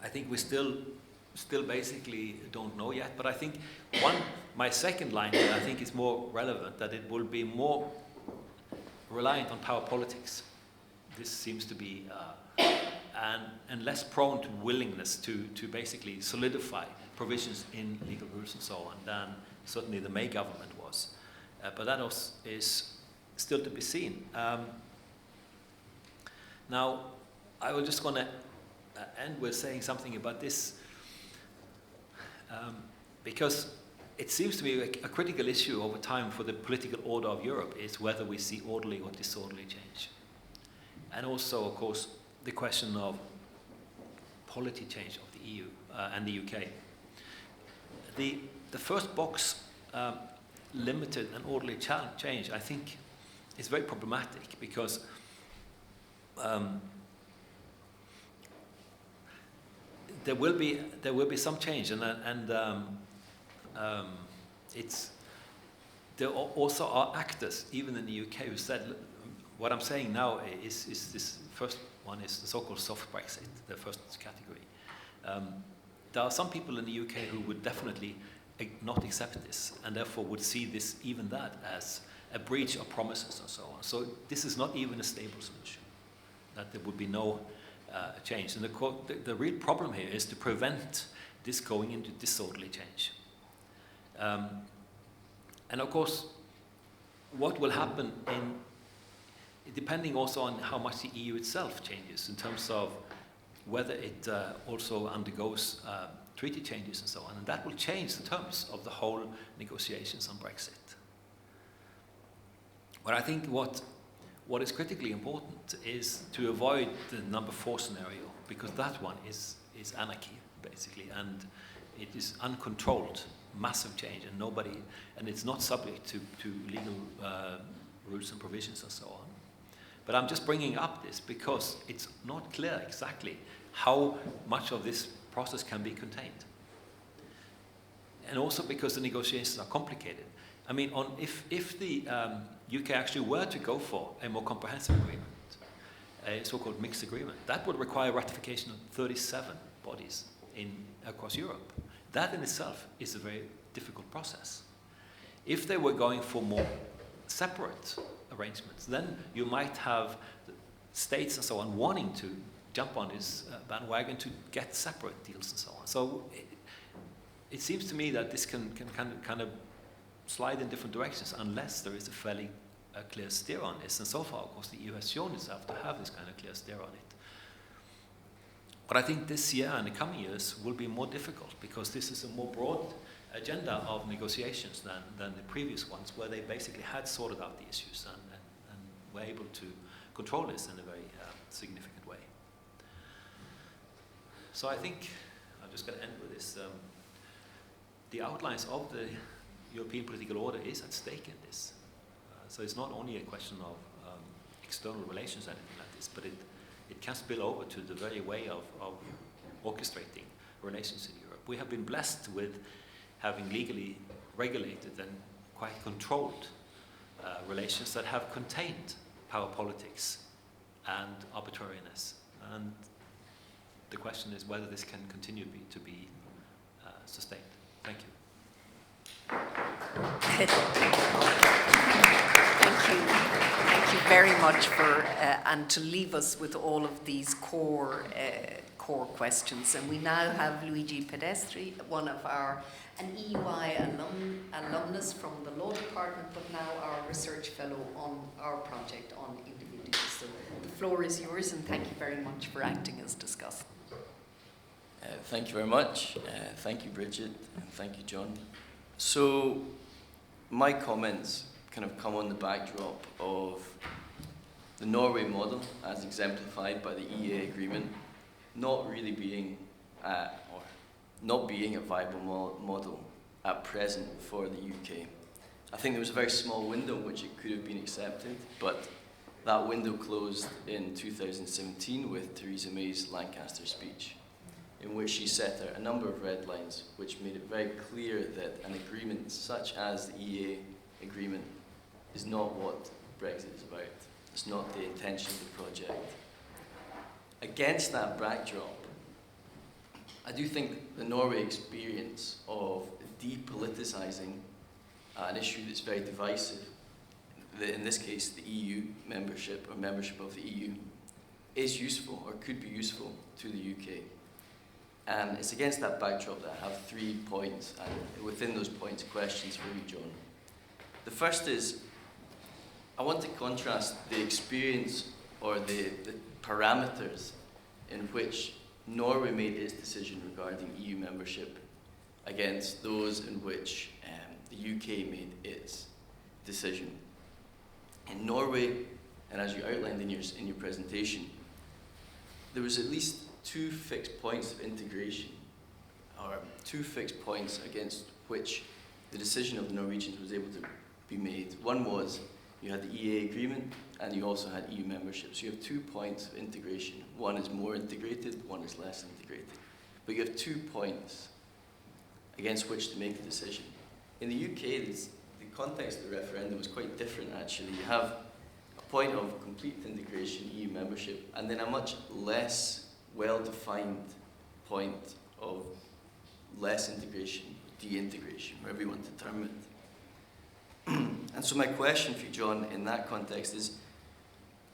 I think we still basically don't know yet. But I think my second line here, I think is more relevant, that it will be more reliant on power politics. This seems to be and less prone to willingness to basically solidify provisions in legal rules and so on than certainly the May government was. But that is still to be seen. Now, I was just going to end with saying something about this, because it seems to be a critical issue over time for the political order of Europe is whether we see orderly or disorderly change. And also, of course, the question of polity change of the EU and the UK. The first box, limited and orderly change, I think is very problematic, because there will be some change, and there also are actors, even in the UK, who said, "Look, what I'm saying now is this first one is the so-called soft Brexit, the first category. There are some people in the UK who would definitely not accept this, and therefore would see this, even that, as a breach of promises and so on. So this is not even a stable solution, that there would be no change. And the real problem here is to prevent this going into disorderly change. And of course, what will happen depending also on how much the EU itself changes in terms of whether it also undergoes treaty changes and so on, and that will change the terms of the whole negotiations on Brexit. But I think what is critically important is to avoid the number 4 scenario, because that one is anarchy, basically, and it is uncontrolled, massive change, and it's not subject to legal rules and provisions and so on. But I'm just bringing up this because it's not clear exactly how much of this process can be contained. And also because the negotiations are complicated. I mean, if the UK actually were to go for a more comprehensive agreement, a so-called mixed agreement, that would require ratification of 37 bodies across Europe. That in itself is a very difficult process. If they were going for more separate arrangements, then you might have states and so on wanting to jump on this bandwagon to get separate deals and so on. So it seems to me that this can kind of slide in different directions unless there is a fairly clear steer on this. And so far, of course, the EU has shown itself to have this kind of clear steer on it. But I think this year and the coming years will be more difficult because this is a more broad agenda of negotiations than the previous ones, where they basically had sorted out the issues and were able to control this in a very significant way. So I think I'm just going to end with this. The outlines of the European political order is at stake in this. So it's not only a question of external relations or anything like this, but it can spill over to the very way of orchestrating relations in Europe. We have been blessed with having legally regulated and quite controlled relations that have contained power politics and arbitrariness. And the question is whether this can continue to be sustained. Thank you. Thank you very much for and to leave us with all of these core questions. And we now have Luigi Pedestri, an EUI alumnus from the law department, but now our research fellow on our project on individuals. So the floor is yours, and thank you very much for acting as discussed. Thank you very much. Thank you, Bridget, and thank you, John. So my comments kind of come on the backdrop of the Norway model as exemplified by the EEA Agreement not really being or not being a viable model at present for the UK. I think there was a very small window in which it could have been accepted, but that window closed in 2017 with Theresa May's Lancaster speech, in which she set out a number of red lines which made it very clear that an agreement such as the EEA Agreement is not what Brexit is about. It's not the intention of the project. Against that backdrop, I do think the Norway experience of depoliticising an issue that's very divisive, in this case the EU membership or membership of the EU, is useful or could be useful to the UK. And it's against that backdrop that I have 3 points, and within those points, questions for you, John. The first is, I want to contrast the experience or the parameters in which Norway made its decision regarding EU membership against those in which the UK made its decision. In Norway, and as you outlined in your presentation, there was at least 2 fixed points of integration, or 2 fixed points against which the decision of the Norwegians was able to be made. One was you had the EEA Agreement, and you also had EU membership. So you have 2 points of integration. One is more integrated, one is less integrated. But you have 2 points against which to make a decision. In the UK, the context of the referendum was quite different actually. You have a point of complete integration, EU membership, and then a much less well-defined point of less integration, de-integration, whatever you want to term it. And so my question for you, John, in that context is,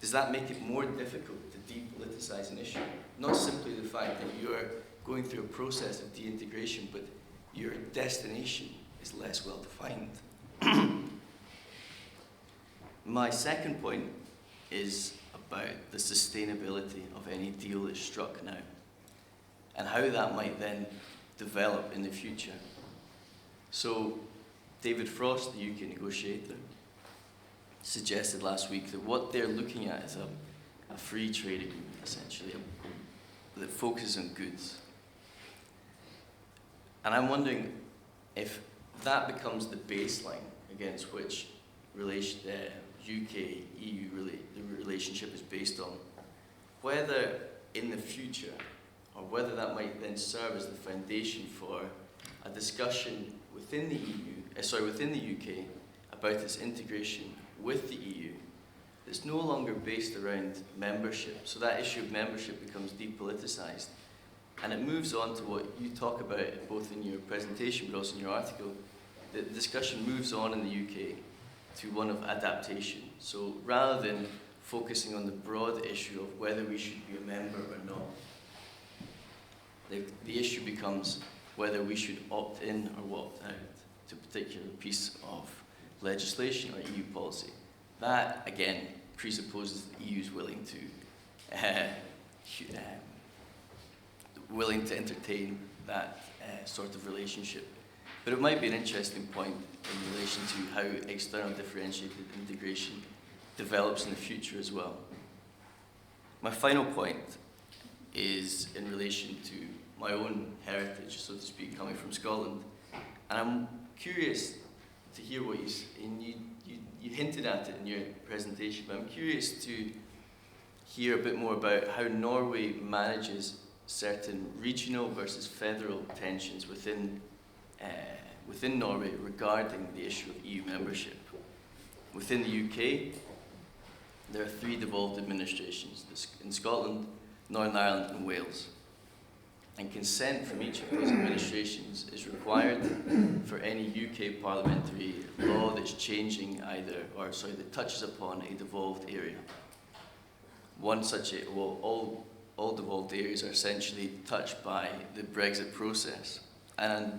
does that make it more difficult to depoliticize an issue? Not simply the fact that you're going through a process of de-integration, but your destination is less well defined. My second point is about the sustainability of any deal that's struck now, and how that might then develop in the future. So, David Frost, the UK negotiator, suggested last week that what they're looking at is a free trade agreement, essentially, that focuses on goods. And I'm wondering if that becomes the baseline against which UK-EU the relationship is based on, whether in the future, or whether that might then serve as the foundation for a discussion within the UK about its integration with the EU that's no longer based around membership. So that issue of membership becomes depoliticized. And it moves on to what you talk about both in your presentation but also in your article. The discussion moves on in the UK to one of adaptation. So rather than focusing on the broad issue of whether we should be a member or not, the issue becomes whether we should opt in or opt out to a particular piece of legislation or EU policy. That, again, presupposes the EU is willing to entertain that sort of relationship. But it might be an interesting point in relation to how external differentiated integration develops in the future as well. My final point is in relation to my own heritage, so to speak, coming from Scotland. And I'm curious to hear what you hinted at it in your presentation, but I'm curious to hear a bit more about how Norway manages certain regional versus federal tensions within Norway regarding the issue of EU membership. Within the UK, there are 3 devolved administrations, in Scotland, Northern Ireland and Wales. And consent from each of those administrations is required for any UK parliamentary law that's changing that touches upon a devolved area. All devolved areas are essentially touched by the Brexit process. And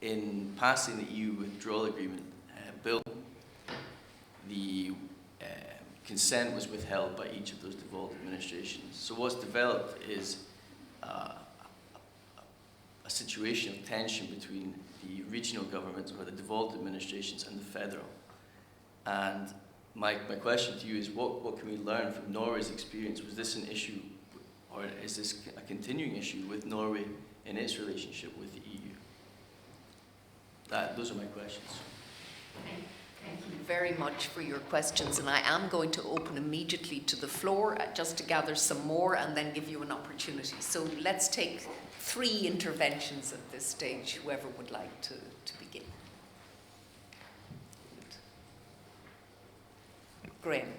in passing the EU withdrawal agreement bill, the consent was withheld by each of those devolved administrations. So what's developed is a situation of tension between the regional governments or the devolved administrations and the federal. And my question to you is, what can we learn from Norway's experience? Was this an issue, or is this a continuing issue with Norway in its relationship with the EU? Those are my questions. Thank you very much for your questions, and I am going to open immediately to the floor just to gather some more and then give you an opportunity. So let's take 3 interventions at this stage, whoever would like to begin. Graham.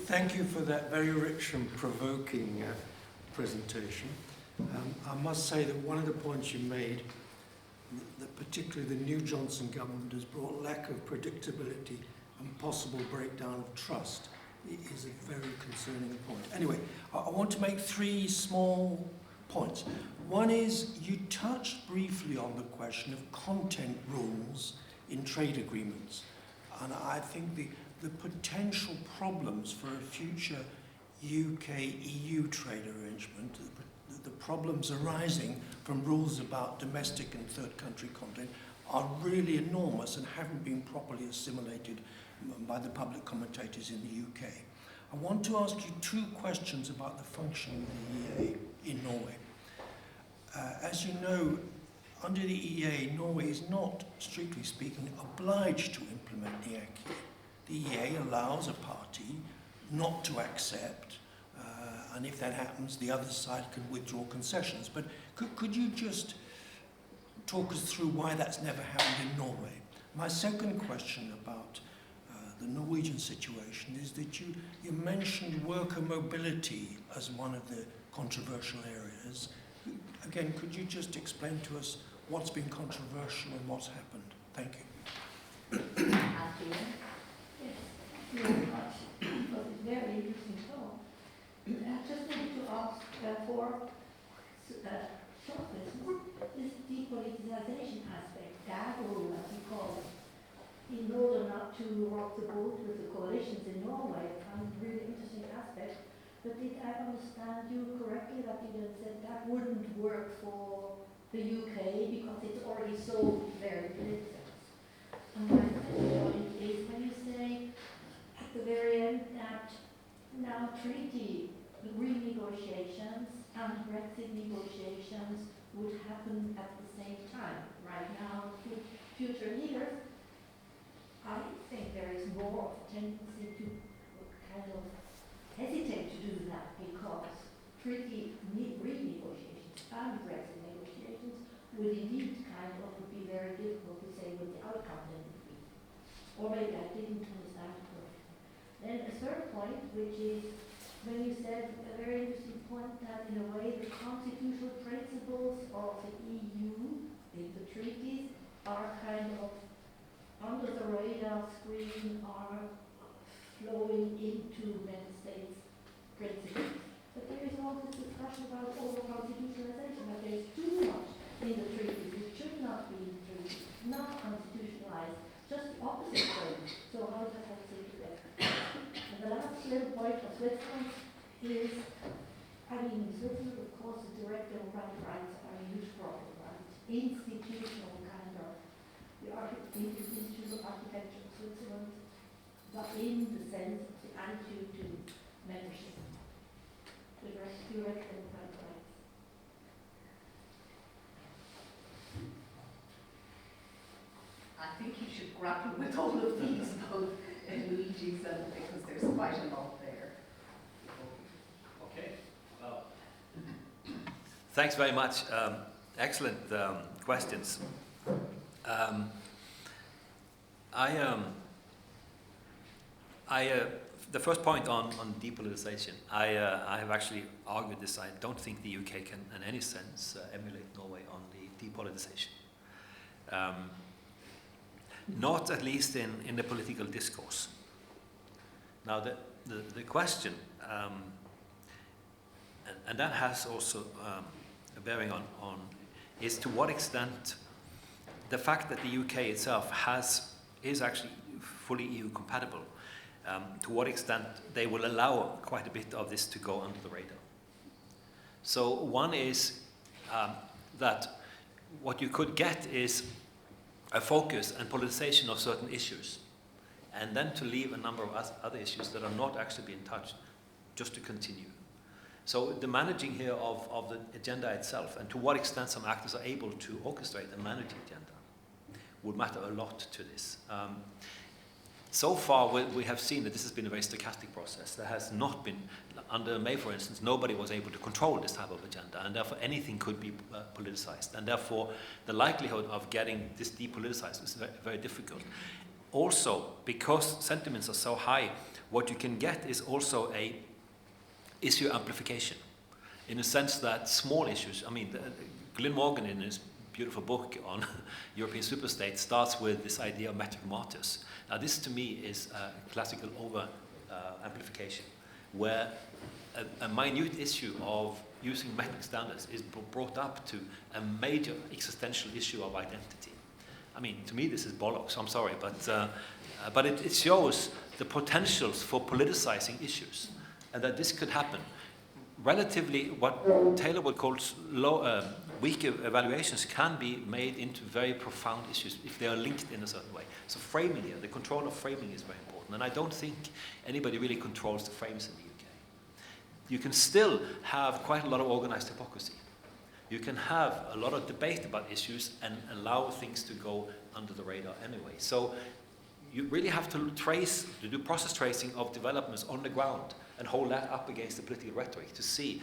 Thank you for that very rich and provoking presentation. I must say that one of the points you made, that particularly the new Johnson government has brought lack of predictability and possible breakdown of trust, is a very concerning point. Anyway, I want to make 3 small points. One is, you touched briefly on the question of content rules in trade agreements. And I think the potential problems for a future UK-EU trade arrangement, the problems arising from rules about domestic and third country content, are really enormous and haven't been properly assimilated by the public commentators in the UK. I want to ask you 2 questions about the functioning of the EEA in Norway. As you know, under the EEA, Norway is not, strictly speaking, obliged to implement the acquis. The EEA allows a party not to accept and if that happens, the other side can withdraw concessions. But could you just talk us through why that's never happened in Norway? My second question about the Norwegian situation is that you mentioned worker mobility as one of the controversial areas. Again, could you just explain to us what's been controversial and what's happened? Thank you. Yes, thank you very much for this very interesting talk. I just wanted to ask for short questions. This depoliticization aspect, that rule, as you call it, in order not to rock the boat with the coalitions in Norway, I found a really interesting aspect. But did I understand you correctly that you then said that wouldn't work for the UK because it's already so very politicized? And my second point is when you say at the very end that now treaty renegotiations and Brexit negotiations would happen at the same time. Right now, future years, I think there is more of a tendency to kind of hesitate to do that because treaty renegotiations and Brexit negotiations would indeed kind of be very difficult to say what the outcome then would be. Or maybe I didn't understand it correctly. Then a third point, which is when you said a very interesting point that in a way the constitutional principles of the EU, the treaties, are kind of under the radar screen, are flowing into member states' principles. But there is also this discussion about over-constitutionalization, that there is too much in the treaties. It should not be in the treaties, not constitutionalized, just the opposite way. So how does that fit together? And the last little point of Switzerland is, I mean, in Switzerland, of course, the direct democratic rights are a huge problem, right? Institutional kind of, the institutional architecture of Switzerland, but in the sense of the attitude to membership, the direct democratic rights. I think you should grapple with all of these, both Luigi's and because there's quite a lot there. Okay. Well, thanks very much. Excellent questions. The first point on depoliticization, I have actually argued this. I don't think the UK can, in any sense, emulate Norway on the depoliticization. Not at least in the political discourse. Now, the question, and that has also a bearing on, is to what extent the fact that the UK itself is actually fully EU compatible, to what extent they will allow quite a bit of this to go under the radar. So one is that what you could get is a focus and politicization of certain issues, and then to leave a number of other issues that are not actually being touched, just to continue. So the managing here of the agenda itself, and to what extent some actors are able to orchestrate and manage the agenda, would matter a lot to this. So far, we have seen that this has been a very stochastic process. There has not been, under May, for instance, nobody was able to control this type of agenda, and therefore anything could be politicized. And therefore, the likelihood of getting this depoliticized is very, very difficult. Also, because sentiments are so high, what you can get is also a issue amplification, in the sense that small issues, I mean, Glyn Morgan in his beautiful book on European superstates starts with this idea of metric martyrs. Now this to me is classical over-amplification, where a minute issue of using metric standards is brought up to a major existential issue of identity. I mean, to me this is bollocks, I'm sorry, but it shows the potentials for politicizing issues, and that this could happen. Relatively, what Taylor would call weak evaluations can be made into very profound issues if they are linked in a certain way. So framing here, the control of framing is very important, and I don't think anybody really controls the frames in the UK. You can still have quite a lot of organized hypocrisy. You can have a lot of debate about issues and allow things to go under the radar anyway. So you really have to do process tracing of developments on the ground and hold that up against the political rhetoric to see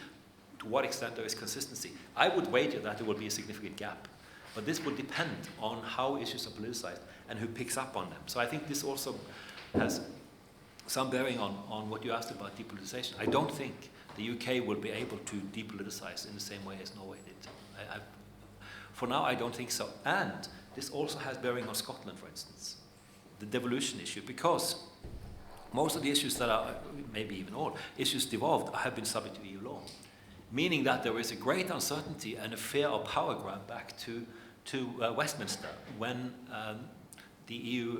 to what extent there is consistency. I would wager that there will be a significant gap, but this will depend on how issues are politicized and who picks up on them. So I think this also has some bearing on what you asked about depoliticization. I don't think the UK will be able to depoliticize in the same way as Norway did. For now, I don't think so. And this also has bearing on Scotland, for instance, the devolution issue, because most of the issues that are, maybe even all, issues devolved have been subject to EU law, meaning that there is a great uncertainty and a fear of power grab back to Westminster when the EU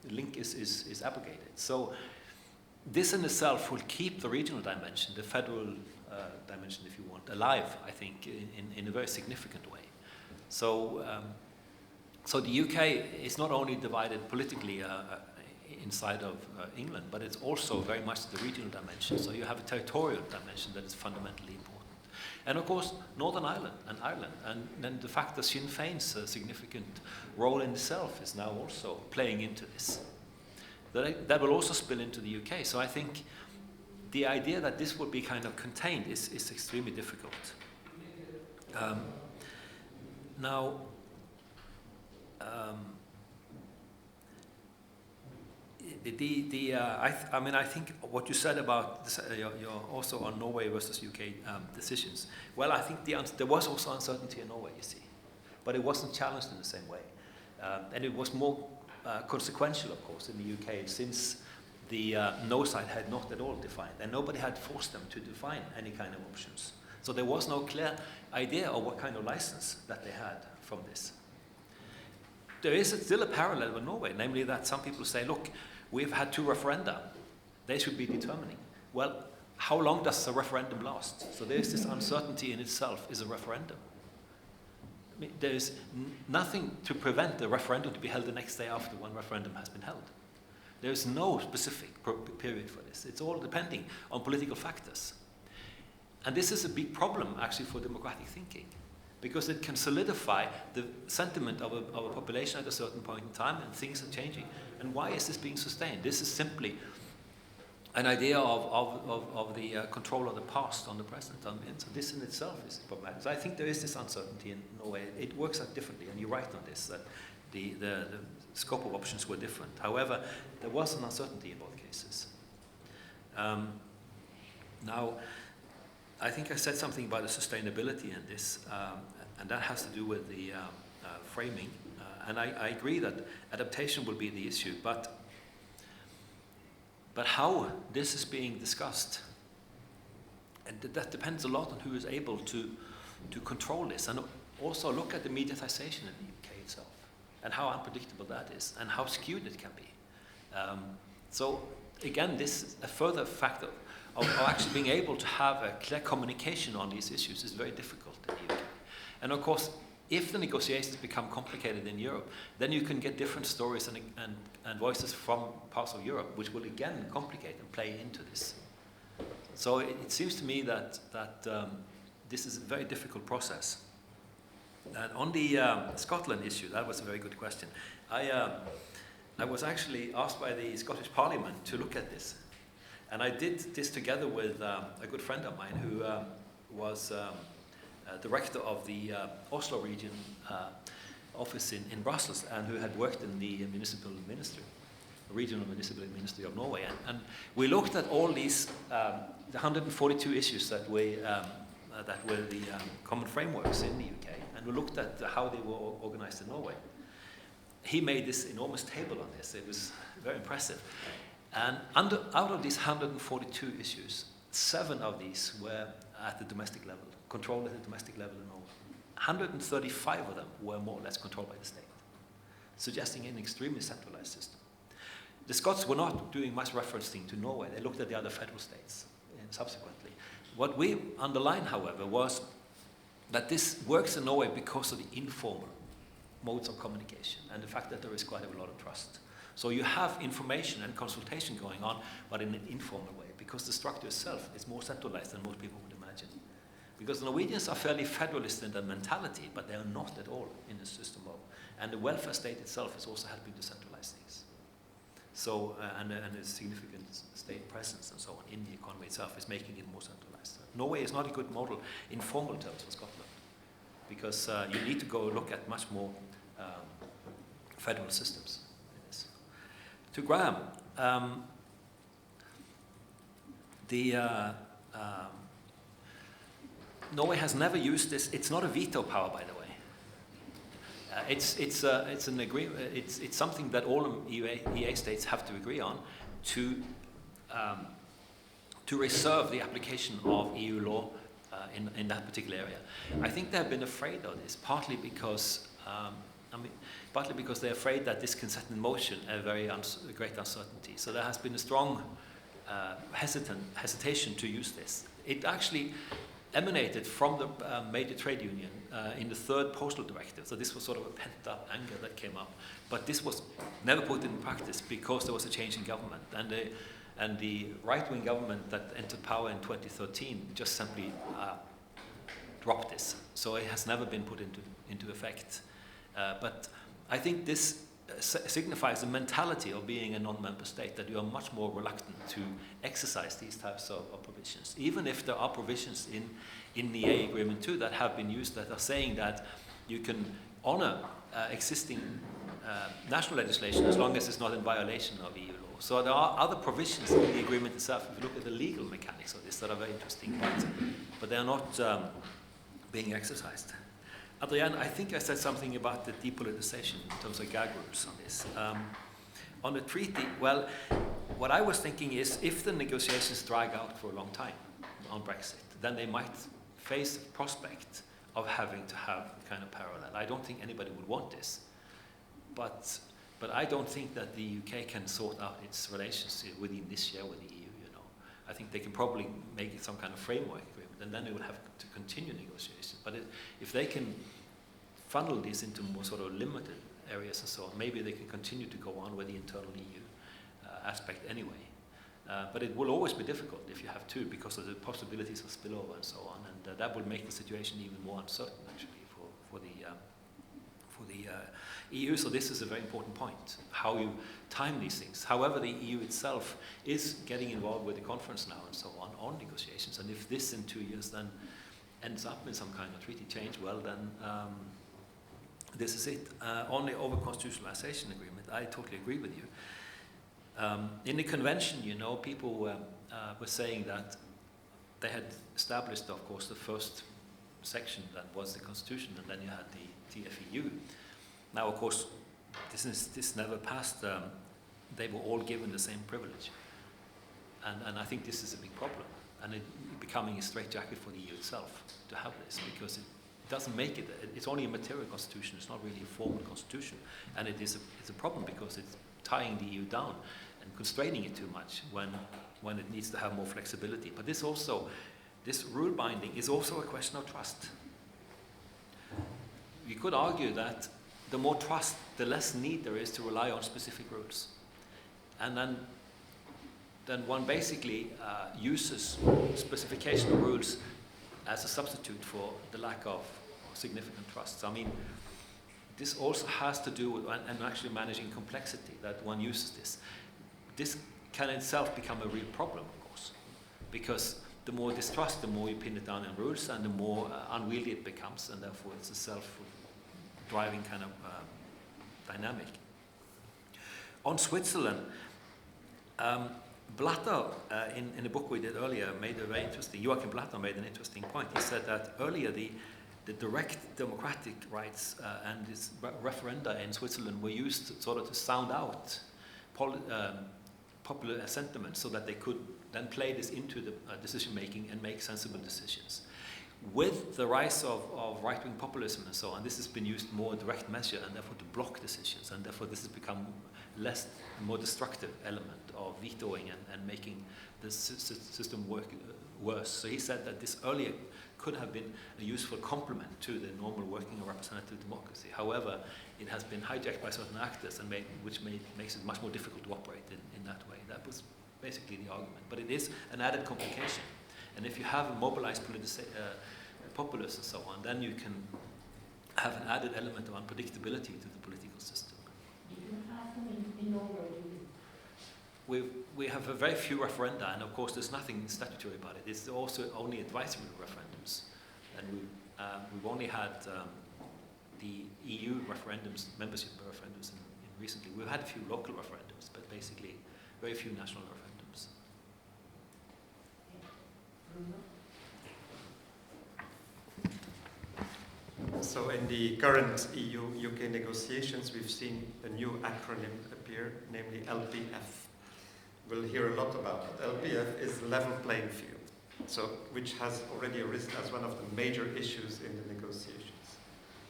link is abrogated. So this in itself will keep the regional dimension, the federal dimension, if you want, alive, I think, in a very significant way. So, so the UK is not only divided politically inside of England, but it's also very much the regional dimension. So you have a territorial dimension that is fundamentally important. And of course, Northern Ireland, and then the fact that Sinn Féin's significant role in itself is now also playing into this. That will also spill into the UK. So I think the idea that this will be kind of contained is extremely difficult. I think what you said about this, you're also on Norway versus UK decisions. Well, I think there was also uncertainty in Norway, you see, but it wasn't challenged in the same way, and it was more consequential, of course, in the UK, since the no side had not at all defined, and nobody had forced them to define any kind of options. So there was no clear idea of what kind of license that they had from this. There is still a parallel with Norway, namely that some people say, look, we've had 2 referenda. They should be determining. Well, how long does a referendum last? So there's this uncertainty in itself is a referendum. I mean, there's nothing to prevent the referendum to be held the next day after one referendum has been held. There's no specific period for this. It's all depending on political factors. And this is a big problem, actually, for democratic thinking, because it can solidify the sentiment of a population at a certain point in time, and things are changing. And why is this being sustained? This is simply an idea of the control of the past on the present. And so this in itself is problematic. So I think there is this uncertainty in Norway. It works out differently, and you're right on this, that the scope of options were different. However, there was an uncertainty in both cases. Now, I think I said something about the sustainability in this, and that has to do with the framing. And I agree that adaptation will be the issue, but how this is being discussed, and that depends a lot on who is able to control this, and also look at the mediatization in the UK itself, and how unpredictable that is, and how skewed it can be. So again, this is a further factor of actually being able to have a clear communication on these issues is very difficult in the UK. And of course, if the negotiations become complicated in Europe, then you can get different stories and voices from parts of Europe, which will again complicate and play into this. So it seems to me that this is a very difficult process. And on the Scotland issue, that was a very good question. I was actually asked by the Scottish Parliament to look at this. And I did this together with a good friend of mine who was director of the Oslo region office in Brussels, and who had worked in the municipal ministry, regional municipal ministry of Norway. And we looked at all these, the 142 issues that were the common frameworks in the UK, and we looked at how they were organized in Norway. He made this enormous table on this. It was very impressive. And out of these 142 issues, 7 of these were at the domestic level, controlled at the domestic level in Norway. 135 of them were more or less controlled by the state, suggesting an extremely centralized system. The Scots were not doing much referencing to Norway. They looked at the other federal states subsequently. What we underlined, however, was that this works in Norway because of the informal modes of communication and the fact that there is quite a lot of trust. So you have information and consultation going on, but in an informal way, because the structure itself is more centralized than most people would imagine. Because the Norwegians are fairly federalist in their mentality, but they are not at all in the system of, and the welfare state itself is also helping to centralize things. So, and a significant state presence and so on in the economy itself is making it more centralized. Norway is not a good model in formal terms for Scotland, because you need to go look at much more federal systems in this. To Graham, Norway has never used this. It's not a veto power, by the way. It's an agreement. It's something that all EEA states have to agree on to reserve the application of EU law in that particular area. I think they have been afraid of this, partly because they're afraid that this can set in motion a very great uncertainty. So there has been a strong hesitation to use this. It actually emanated from the major trade union in the third postal directive. So this was sort of a pent-up anger that came up. But this was never put in practice because there was a change in government. And the right-wing government that entered power in 2013 just simply dropped this. So it has never been put into effect. But I think this signifies the mentality of being a non-member state, that you are much more reluctant to exercise these types of provisions, even if there are provisions in the EEA Agreement too that have been used that are saying that you can honor existing national legislation as long as it's not in violation of EU law. So there are other provisions in the agreement itself, if you look at the legal mechanics of this, that are very interesting, but they are not being exercised. Adrienne, I think I said something about the depoliticization in terms of gag rules on this. On the treaty, well, what I was thinking is if the negotiations drag out for a long time on Brexit, then they might face the prospect of having to have kind of parallel. I don't think anybody would want this. But I don't think that the UK can sort out its relationship within this year with the EU, you know. I think they can probably make it some kind of framework agreement, and then they will have to continue negotiations. But if they can funnel this into more sort of limited areas and so on, maybe they can continue to go on with the internal EU aspect anyway. But it will always be difficult if you have to, because of the possibilities of spillover and so on, and that will make the situation even more uncertain actually for the EU. So this is a very important point, how you time these things. However, the EU itself is getting involved with the conference now and so on negotiations, and if this in 2 years then ends up in some kind of treaty change, well then this is it. On the over-constitutionalization agreement, I totally agree with you. In the convention, you know, people were saying that they had established, of course, the first section that was the constitution, and then you had the TFEU. Now, of course, this never passed. They were all given the same privilege. And I think this is a big problem. And it becoming a straitjacket for the EU itself to have this, because it doesn't make it, it's only a material constitution, it's not really a formal constitution. And it's a problem because it's tying the EU down and constraining it too much when it needs to have more flexibility. But this rule binding is also a question of trust. You could argue that the more trust, the less need there is to rely on specific rules. And then one basically uses specification of rules as a substitute for the lack of significant trust. So, I mean, this also has to do with and actually managing complexity, that one uses this. This can itself become a real problem, of course, because the more distrust, the more you pin it down in rules, and the more unwieldy it becomes, and therefore it's a self-driving kind of dynamic. On Switzerland, Blatter, in a book we did earlier, Joachim Blatter made an interesting point. He said that earlier the direct democratic rights and this referenda in Switzerland were used sort of to sound out popular sentiment, so that they could then play this into the decision-making and make sensible decisions. With the rise of right-wing populism and so on, this has been used more direct measure, and therefore to block decisions, and therefore this has become a more destructive element of vetoing and making the system work worse. So he said that this earlier could have been a useful complement to the normal working of representative democracy. However, it has been hijacked by certain actors, and which makes it much more difficult to operate in that way. That was basically the argument. But it is an added complication. And if you have a mobilized populace and so on, then you can have an added element of unpredictability to the political system. You can have them in Norway. we have a very few referenda, and of course there's nothing statutory about it. It's also only advisory referendums, and we've only had the EU referendums, membership referendums in recently. We've had a few local referendums, but basically very few national referendums. So in the current EU-UK negotiations, we've seen a new acronym appear, namely LPF. We'll hear a lot about it. LPF is level playing field, so which has already arisen as one of the major issues in the negotiations.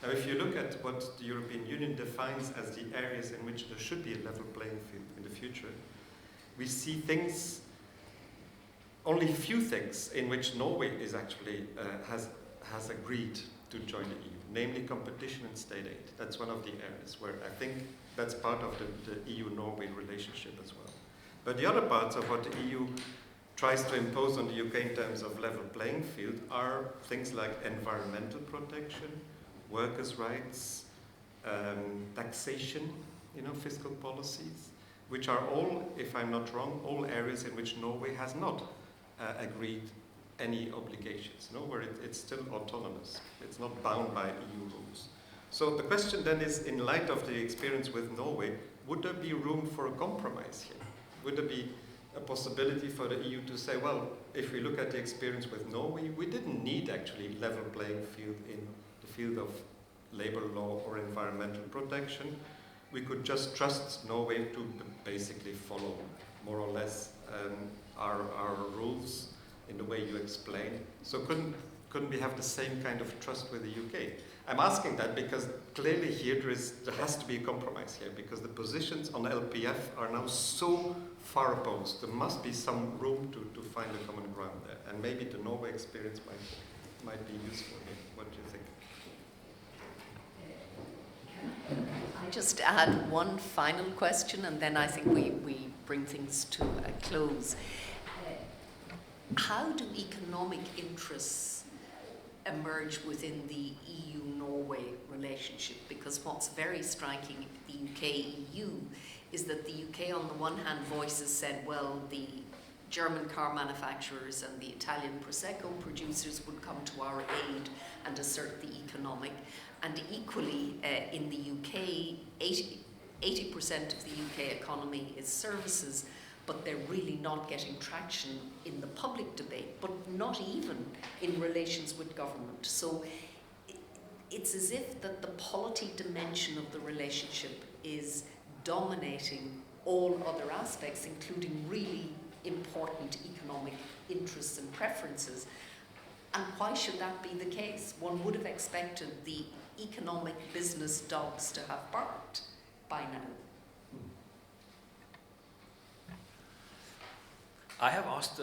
Now, if you look at what the European Union defines as the areas in which there should be a level playing field in the future, we see things, only few things in which Norway is actually has agreed to join the EU, namely competition and state aid. That's one of the areas where I think that's part of the EU-Norway relationship as well. But the other parts of what the EU tries to impose on the UK in terms of level playing field are things like environmental protection, workers' rights, taxation, fiscal policies, which are all, if I'm not wrong, all areas in which Norway has not agreed any obligations, where it's still autonomous. It's not bound by EU rules. So the question then is, in light of the experience with Norway, would there be room for a compromise here? Would there be a possibility for the EU to say, well, if we look at the experience with Norway, we didn't need actually level playing field in the field of labor law or environmental protection. We could just trust Norway to basically follow more or less our rules in the way you explain. So couldn't we have the same kind of trust with the UK? I'm asking that because clearly here there has to be a compromise here, because the positions on LPF are now so far opposed. There must be some room to find a common ground there, and maybe the Norway experience might be useful here. What do you think? I just add one final question, and then I think we bring things to a close. How do economic interests emerge within the EU-Norway relationship? Because what's very striking, the UK-EU, is that the UK on the one hand voices said, well, the German car manufacturers and the Italian Prosecco producers would come to our aid and assert the economic. And equally, in the UK, 80% of the UK economy is services, but they're really not getting traction in the public debate, but not even in relations with government. So it's as if that the polity dimension of the relationship is dominating all other aspects, including really important economic interests and preferences. And why should that be the case? One would have expected the economic business dogs to have barked by now. I have asked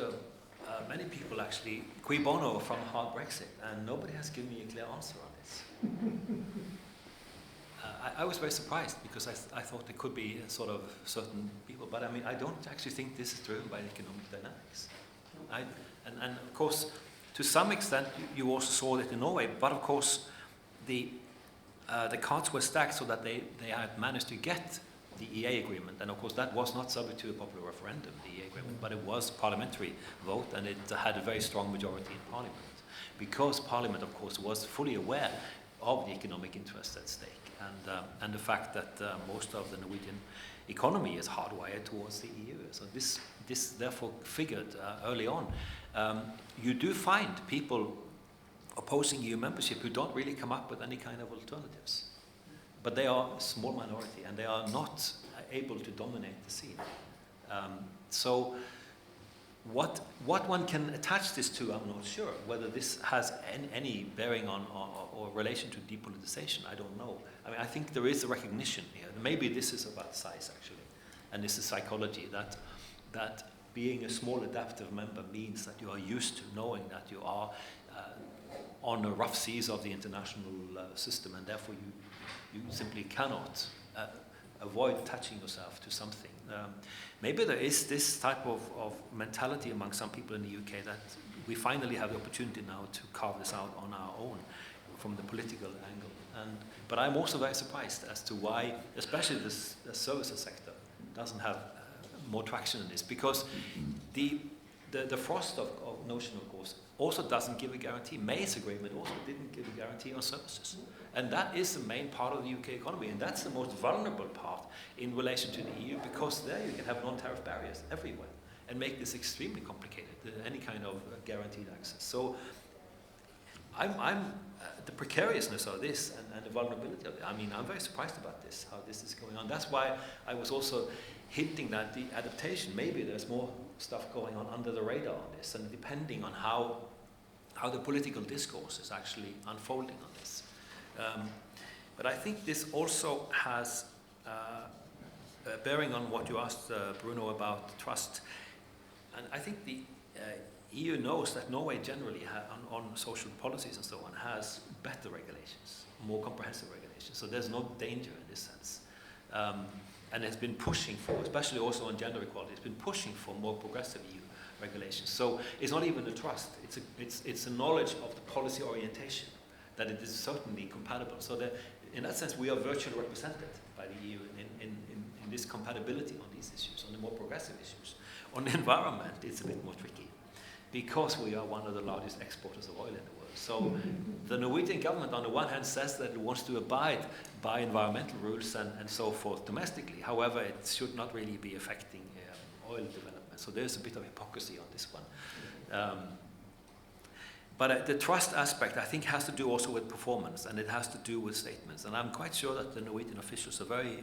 many people actually, cui bono from hard Brexit, and nobody has given me a clear answer on this. I was very surprised because I thought there could be sort of certain people, but I mean, I don't actually think this is driven by economic dynamics. And of course, to some extent, you also saw that in Norway, but of course, the cards were stacked so that they had managed to get the EEA Agreement, and of course that was not subject to a popular referendum, the EEA Agreement, but it was parliamentary vote, and it had a very strong majority in Parliament, because Parliament, of course, was fully aware of the economic interests at stake, and the fact that most of the Norwegian economy is hardwired towards the EU. So this therefore figured early on. You do find people opposing EU membership who don't really come up with any kind of alternatives. But they are a small minority, and they are not able to dominate the scene. So what one can attach this to, I'm not sure. Whether this has any bearing on or relation to depoliticization, I don't know. I mean, I think there is a recognition here. Maybe this is about size, actually. And this is psychology, that being a small adaptive member means that you are used to knowing that you are on the rough seas of the international system, and therefore you simply cannot avoid touching yourself to something. Maybe there is this type of mentality among some people in the UK that we finally have the opportunity now to carve this out on our own from the political angle. But I'm also very surprised as to why, especially the services sector, doesn't have more traction in this, because the frost of notion, of course, also doesn't give a guarantee. May's agreement also didn't give a guarantee on services. And that is the main part of the UK economy, and that's the most vulnerable part in relation to the EU, because there you can have non-tariff barriers everywhere and make this extremely complicated, any kind of guaranteed access. So the precariousness of this and the vulnerability of it, I mean, I'm very surprised about this, how this is going on. That's why I was also hinting that the adaptation, maybe there's more stuff going on under the radar on this, and depending on how the political discourse is actually unfolding on this. But I think this also has bearing on what you asked, Bruno, about trust. And I think the EU knows that Norway generally, on social policies and so on, has better regulations, more comprehensive regulations. So there's no danger in this sense. And it's been pushing for, especially also on gender equality, it's been pushing for more progressive EU regulations. So it's not even a trust, it's a knowledge of the policy orientation, that it is certainly compatible. So that in that sense, we are virtually represented by the EU in this compatibility on these issues, on the more progressive issues. On the environment, it's a bit more tricky, because we are one of the largest exporters of oil in the world. So the Norwegian government, on the one hand, says that it wants to abide by environmental rules and so forth domestically. However, it should not really be affecting oil development. So there's a bit of hypocrisy on this one. But the trust aspect, I think, has to do also with performance, and it has to do with statements. And I'm quite sure that the Norwegian officials are very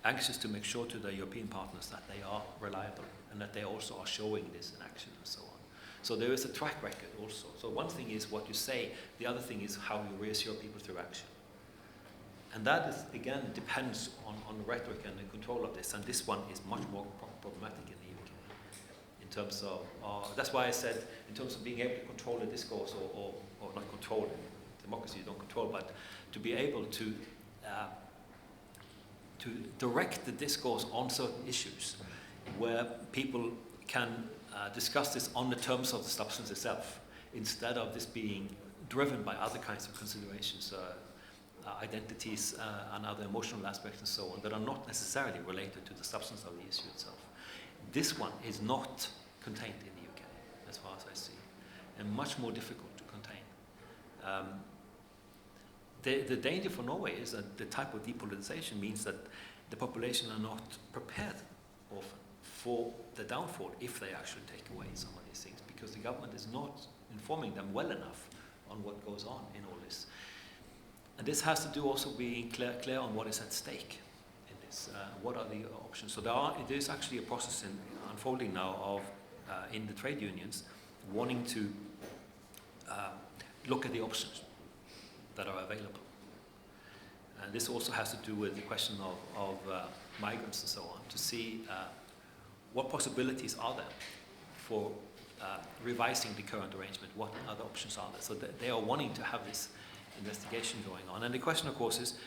anxious to make sure to their European partners that they are reliable and that they also are showing this in action and so on. So there is a track record also. So one thing is what you say, the other thing is how you reassure people through action. And that is, again, depends on the rhetoric and the control of this. And this one is much more problematic in the UK. In terms of, that's why I said, in terms of being able to control the discourse, or not control it, democracy you don't control, but to be able to direct the discourse on certain issues where people can discuss this on the terms of the substance itself, instead of this being driven by other kinds of considerations, identities and other emotional aspects and so on, that are not necessarily related to the substance of the issue itself. This one is not contained in the UK, as far as I see, and much more difficult to contain. The danger for Norway is that the type of depoliticization means that the population are not prepared often for the downfall if they actually take away some of these things, because the government is not informing them well enough on what goes on in all this. And this has to do also being clear on what is at stake in this, what are the options. So there is actually a process unfolding now of, in the trade unions, wanting to look at the options that are available. And this also has to do with the question of migrants and so on, to see what possibilities are there for revising the current arrangement, what other options are there. So they are wanting to have this investigation going on. And the question, of course, is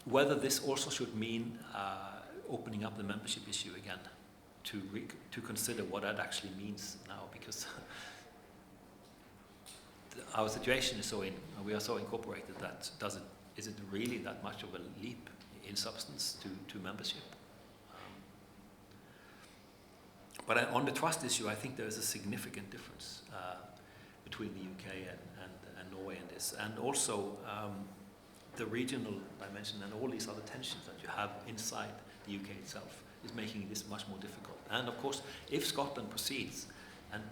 whether this also should mean opening up the membership issue again, to consider what that actually means now, because our situation is we are so incorporated that is it really that much of a leap in substance to membership? But on the trust issue, I think there is a significant difference between the UK and Norway in this, and also the regional dimension and all these other tensions that you have inside the UK itself is making this much more difficult. And of course, if Scotland proceeds and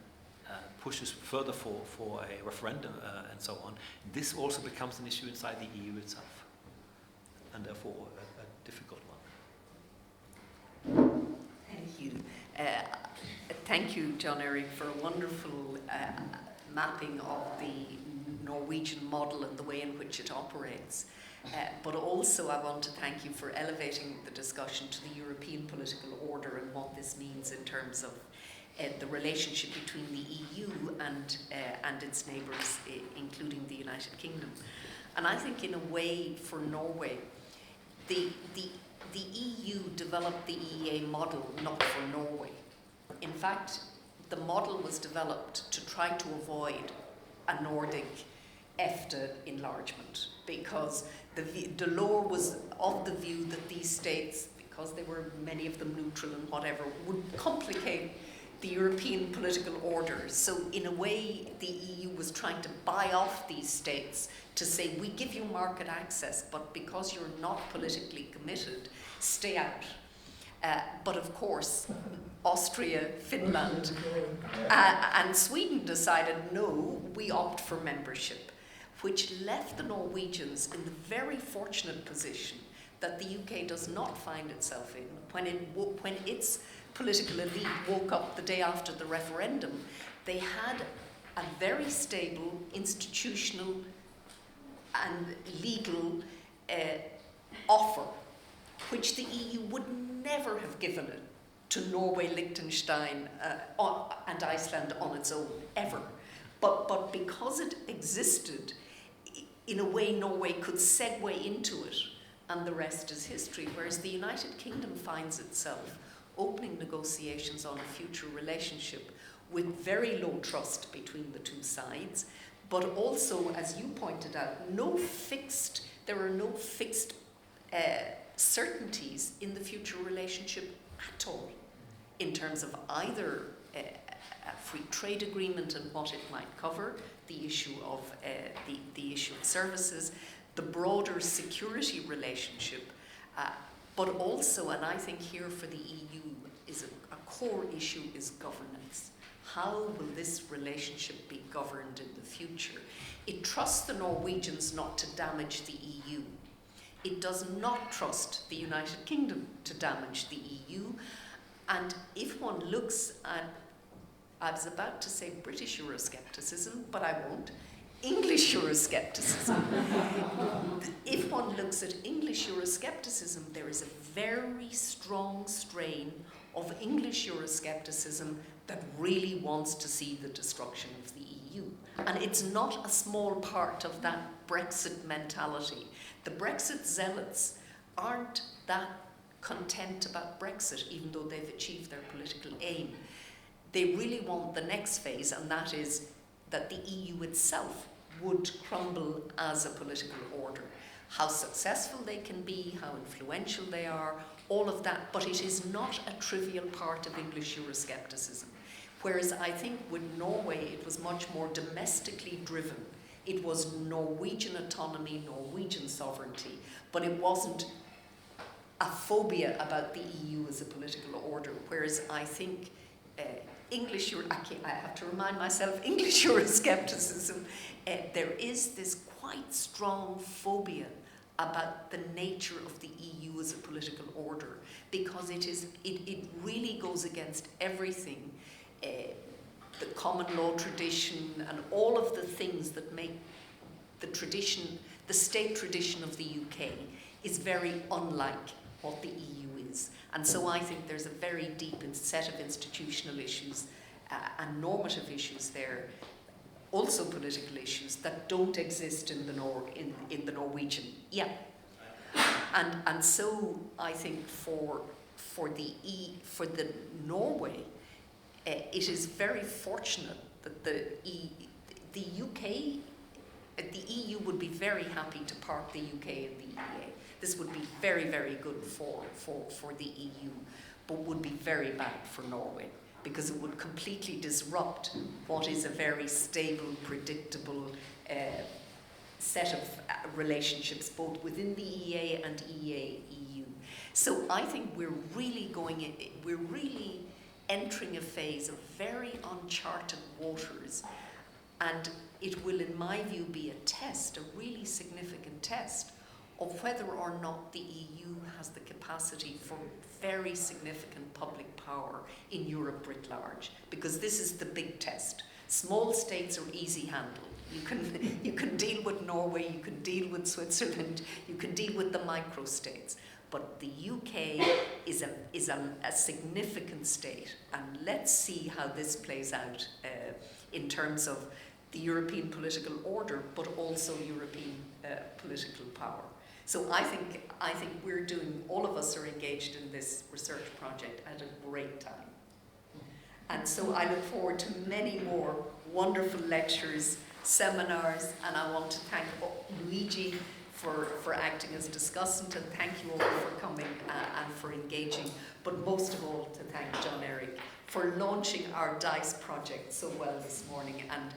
pushes further for a referendum and so on, this also becomes an issue inside the EU itself, and therefore a difficult one. Thank you. Thank you, John Eric, for a wonderful mapping of the Norwegian model and the way in which it operates. But also I want to thank you for elevating the discussion to the European political order and what this means in terms of the relationship between the EU and its neighbours, including the United Kingdom. And I think in a way for Norway, the EU developed the EEA model not for Norway. In fact, the model was developed to try to avoid a Nordic EFTA enlargement, because Delors was of the view that these states, because they were, many of them, neutral and whatever, would complicate the European political order. So in a way, the EU was trying to buy off these states to say, we give you market access, but because you're not politically committed, stay out. But of course, Austria, Finland, and Sweden decided, no, we opt for membership, which left the Norwegians in the very fortunate position that the UK does not find itself in. When its political elite woke up the day after the referendum, they had a very stable institutional and legal offer, which the EU would never have given it to Norway, Liechtenstein, and Iceland on its own, ever. But because it existed, in a way Norway could segue into it, and the rest is history, whereas the United Kingdom finds itself opening negotiations on a future relationship with very low trust between the two sides, but also, as you pointed out, there are no fixed certainties in the future relationship at all, in terms of either a free trade agreement and what it might cover, the issue of the issue of services, the broader security relationship, but also, and I think here for the EU is a core issue, is governance. How will this relationship be governed in the future? It trusts the Norwegians not to damage the EU. It does not trust the United Kingdom to damage the EU. And if one looks at, I was about to say British Euroscepticism, but I won't, English Euroscepticism. If one looks at English Euroscepticism, there is a very strong strain of English Euroscepticism that really wants to see the destruction of the EU. And it's not a small part of that Brexit mentality. The Brexit zealots aren't that content about Brexit, even though they've achieved their political aim. They really want the next phase, and that is that the EU itself would crumble as a political order. How successful they can be, how influential they are, all of that, but it is not a trivial part of English Euroscepticism. Whereas I think with Norway, it was much more domestically driven. It was Norwegian autonomy, Norwegian sovereignty, but it wasn't a phobia about the EU as a political order. Whereas I think I have to remind myself, English Euroscepticism, there is this quite strong phobia about the nature of the EU as a political order, because it really goes against everything, the common law tradition and all of the things that make the state tradition of the UK is very unlike what the EU is. And so I think there's a very deep set of institutional issues and normative issues there, also political issues that don't exist in the Norwegian. Yeah. And so I think for the Norway, it is very fortunate that the UK, the EU would be very happy to park the UK in the EEA. This would be very, very good for the EU, but would be very bad for Norway, because it would completely disrupt what is a very stable, predictable set of relationships, both within the EEA and EEA-EU. So I think we're really entering a phase of very uncharted waters, and it will, in my view, be a test, a really significant test, of whether or not the EU has the capacity for very significant public power in Europe writ large, because this is the big test. Small states are easy handled. You can deal with Norway, you can deal with Switzerland, you can deal with the micro-states. But the UK is a significant state, and let's see how this plays out in terms of the European political order, but also European political power. So I think we're doing, all of us are engaged in this research project at a great time. And so I look forward to many more wonderful lectures, seminars, and I want to thank Luigi for acting as discussant, and thank you all for coming and for engaging, but most of all to thank John Eric for launching our DICE project so well this morning. And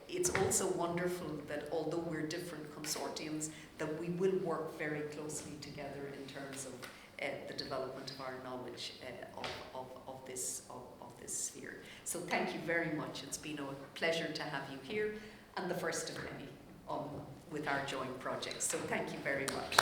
it's also wonderful that although we're different consortiums, that we will work very closely together in terms of the development of our knowledge of this sphere. So thank you very much. It's been a pleasure to have you here, and the first of many with our joint projects. So thank you very much.